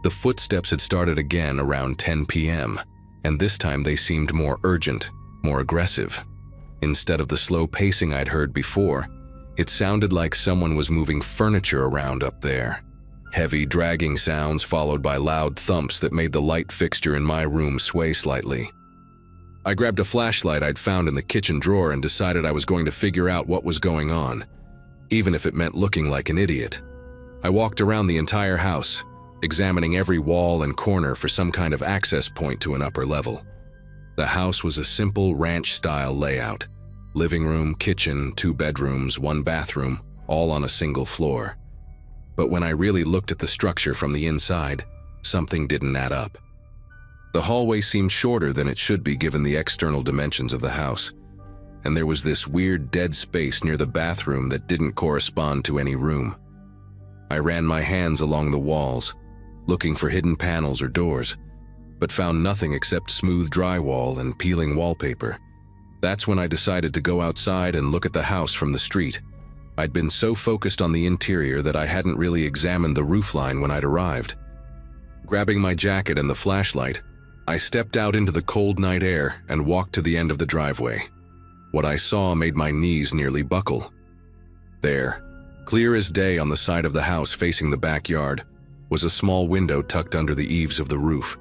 The footsteps had started again around 10 p.m., and this time they seemed more urgent, more aggressive. Instead of the slow pacing I'd heard before, it sounded like someone was moving furniture around up there. Heavy, dragging sounds followed by loud thumps that made the light fixture in my room sway slightly. I grabbed a flashlight I'd found in the kitchen drawer and decided I was going to figure out what was going on, even if it meant looking like an idiot. I walked around the entire house, examining every wall and corner for some kind of access point to an upper level. The house was a simple ranch-style layout. Living room, kitchen, 2 bedrooms, 1 bathroom, all on a single floor. But when I really looked at the structure from the inside, something didn't add up. The hallway seemed shorter than it should be given the external dimensions of the house, and there was this weird dead space near the bathroom that didn't correspond to any room. I ran my hands along the walls, looking for hidden panels or doors, but found nothing except smooth drywall and peeling wallpaper. That's when I decided to go outside and look at the house from the street. I'd been so focused on the interior that I hadn't really examined the roofline when I'd arrived. Grabbing my jacket and the flashlight, I stepped out into the cold night air and walked to the end of the driveway. What I saw made my knees nearly buckle. There, clear as day on the side of the house facing the backyard, was a small window tucked under the eaves of the roof.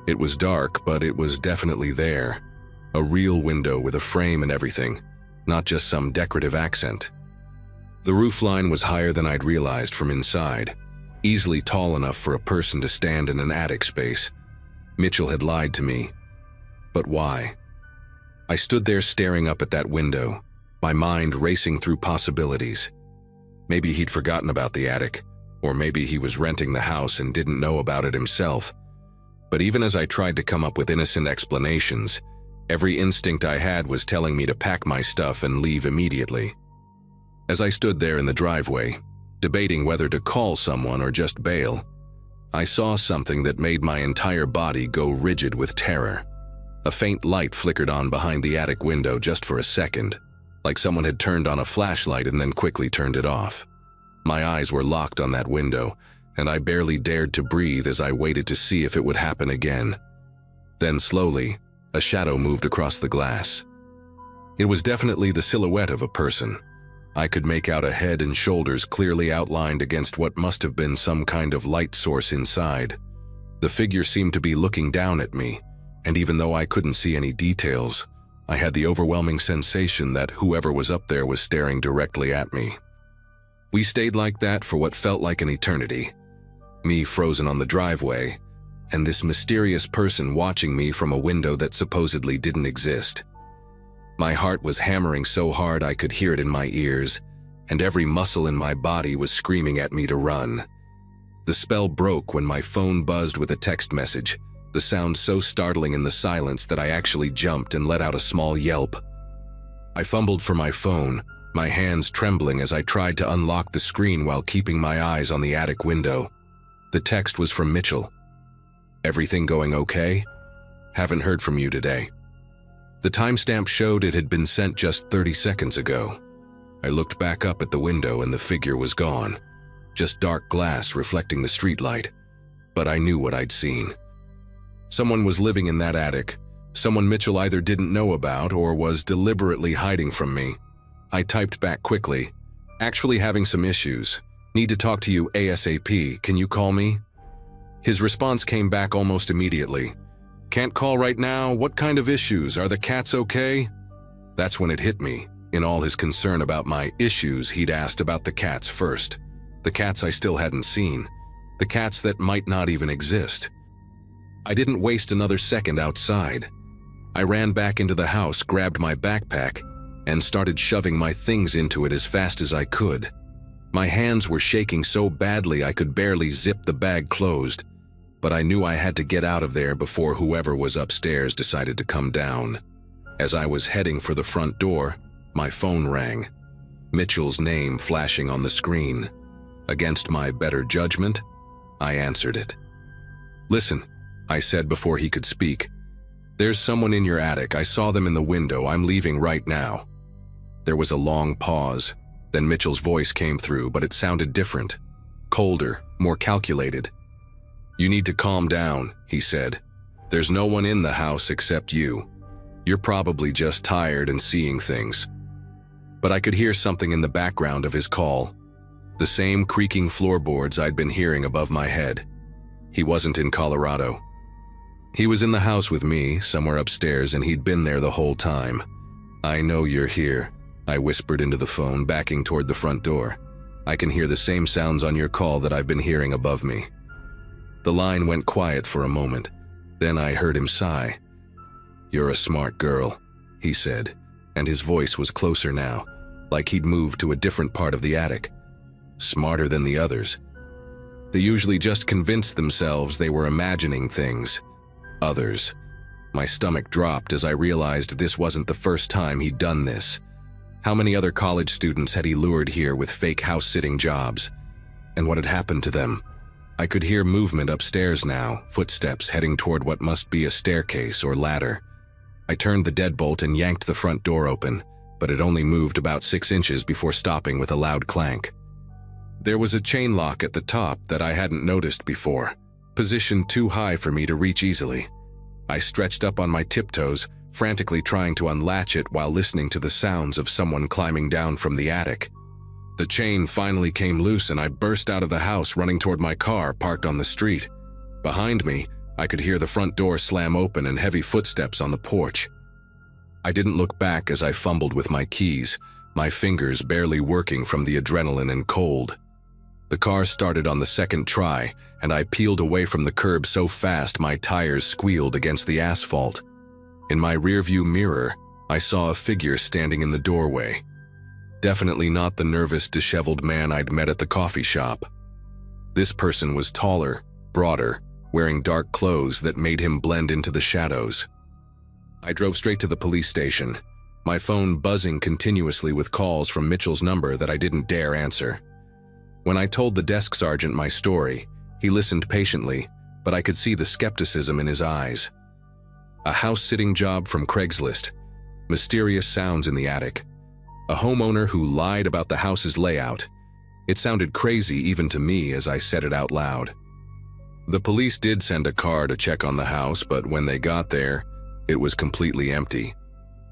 It was dark, but it was definitely there. A real window with a frame and everything, not just some decorative accent. The roofline was higher than I'd realized from inside, easily tall enough for a person to stand in an attic space. Mitchell had lied to me. But why? I stood there staring up at that window, my mind racing through possibilities. Maybe he'd forgotten about the attic, or maybe he was renting the house and didn't know about it himself. But even as I tried to come up with innocent explanations, every instinct I had was telling me to pack my stuff and leave immediately. As I stood there in the driveway, debating whether to call someone or just bail, I saw something that made my entire body go rigid with terror. A faint light flickered on behind the attic window just for a second, like someone had turned on a flashlight and then quickly turned it off. My eyes were locked on that window, and I barely dared to breathe as I waited to see if it would happen again. Then slowly, a shadow moved across the glass. It was definitely the silhouette of a person. I could make out a head and shoulders clearly outlined against what must have been some kind of light source inside. The figure seemed to be looking down at me, and even though I couldn't see any details, I had the overwhelming sensation that whoever was up there was staring directly at me. We stayed like that for what felt like an eternity. Me frozen on the driveway, and this mysterious person watching me from a window that supposedly didn't exist. My heart was hammering so hard I could hear it in my ears, and every muscle in my body was screaming at me to run. The spell broke when my phone buzzed with a text message, the sound so startling in the silence that I actually jumped and let out a small yelp. I fumbled for my phone, my hands trembling as I tried to unlock the screen while keeping my eyes on the attic window. The text was from Mitchell. "Everything going okay? Haven't heard from you today." The timestamp showed it had been sent just 30 seconds ago. I looked back up at the window and the figure was gone. just dark glass reflecting the streetlight. But I knew what I'd seen. Someone was living in that attic, someone Mitchell either didn't know about or was deliberately hiding from me. I typed back quickly, "Actually having some issues. Need to talk to you ASAP. Can you call me?" His response came back almost immediately. "Can't call right now. What kind of issues? Are the cats okay?" That's when it hit me. In all his concern about my issues, he'd asked about the cats first. The cats I still hadn't seen. The cats that might not even exist. I didn't waste another second outside. I ran back into the house, grabbed my backpack, and started shoving my things into it as fast as I could. My hands were shaking so badly I could barely zip the bag closed, but I knew I had to get out of there before whoever was upstairs decided to come down. As I was heading for the front door, my phone rang. Mitchell's name flashing on the screen. Against my better judgment, I answered it. "Listen," I said before he could speak. "There's someone in your attic. I saw them in the window. I'm leaving right now." There was a long pause. Then Mitchell's voice came through, but it sounded different. Colder, more calculated. "You need to calm down," he said. "There's no one in the house except you. You're probably just tired and seeing things." But I could hear something in the background of his call. The same creaking floorboards I'd been hearing above my head. He wasn't in Colorado. He was in the house with me, somewhere upstairs, and he'd been there the whole time. "I know you're here," I whispered into the phone, backing toward the front door. "I can hear the same sounds on your call that I've been hearing above me." The line went quiet for a moment. Then I heard him sigh. "You're a smart girl," he said, and his voice was closer now, like he'd moved to a different part of the attic. Smarter than the others. They usually just convinced themselves they were imagining things. Others. My stomach dropped as I realized this wasn't the first time he'd done this. How many other college students had he lured here with fake house-sitting jobs? And what had happened to them? I could hear movement upstairs now, footsteps heading toward what must be a staircase or ladder. I turned the deadbolt and yanked the front door open, but it only moved about 6 inches before stopping with a loud clank. There was a chain lock at the top that I hadn't noticed before, positioned too high for me to reach easily. I stretched up on my tiptoes, frantically trying to unlatch it while listening to the sounds of someone climbing down from the attic. The chain finally came loose and I burst out of the house, running toward my car parked on the street. Behind me, I could hear the front door slam open and heavy footsteps on the porch. I didn't look back as I fumbled with my keys, my fingers barely working from the adrenaline and cold. The car started on the second try, and I peeled away from the curb so fast my tires squealed against the asphalt. In my rearview mirror, I saw a figure standing in the doorway. Definitely not the nervous, disheveled man I'd met at the coffee shop. This person was taller, broader, wearing dark clothes that made him blend into the shadows. I drove straight to the police station, my phone buzzing continuously with calls from Mitchell's number that I didn't dare answer. When I told the desk sergeant my story, he listened patiently, but I could see the skepticism in his eyes. A house-sitting job from Craigslist, mysterious sounds in the attic, a homeowner who lied about the house's layout. It sounded crazy even to me as I said it out loud. The police did send a car to check on the house, but when they got there, it was completely empty.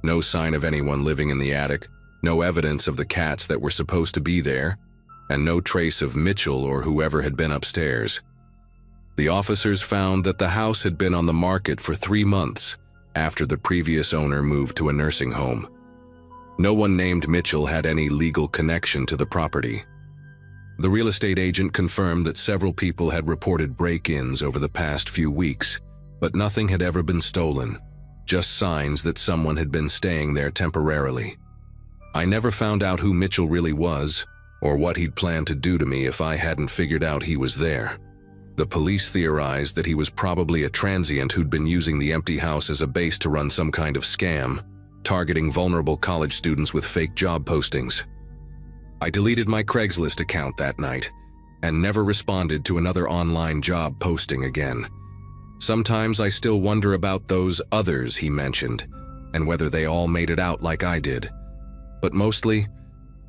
No sign of anyone living in the attic, no evidence of the cats that were supposed to be there, and no trace of Mitchell or whoever had been upstairs. The officers found that the house had been on the market for 3 months after the previous owner moved to a nursing home. No one named Mitchell had any legal connection to the property. The real estate agent confirmed that several people had reported break-ins over the past few weeks, but nothing had ever been stolen, just signs that someone had been staying there temporarily. I never found out who Mitchell really was, or what he'd planned to do to me if I hadn't figured out he was there. The police theorized that he was probably a transient who'd been using the empty house as a base to run some kind of scam, targeting vulnerable college students with fake job postings. I deleted my Craigslist account that night, and never responded to another online job posting again. Sometimes I still wonder about those others he mentioned, and whether they all made it out like I did. But mostly,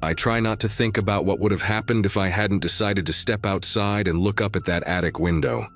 I try not to think about what would have happened if I hadn't decided to step outside and look up at that attic window.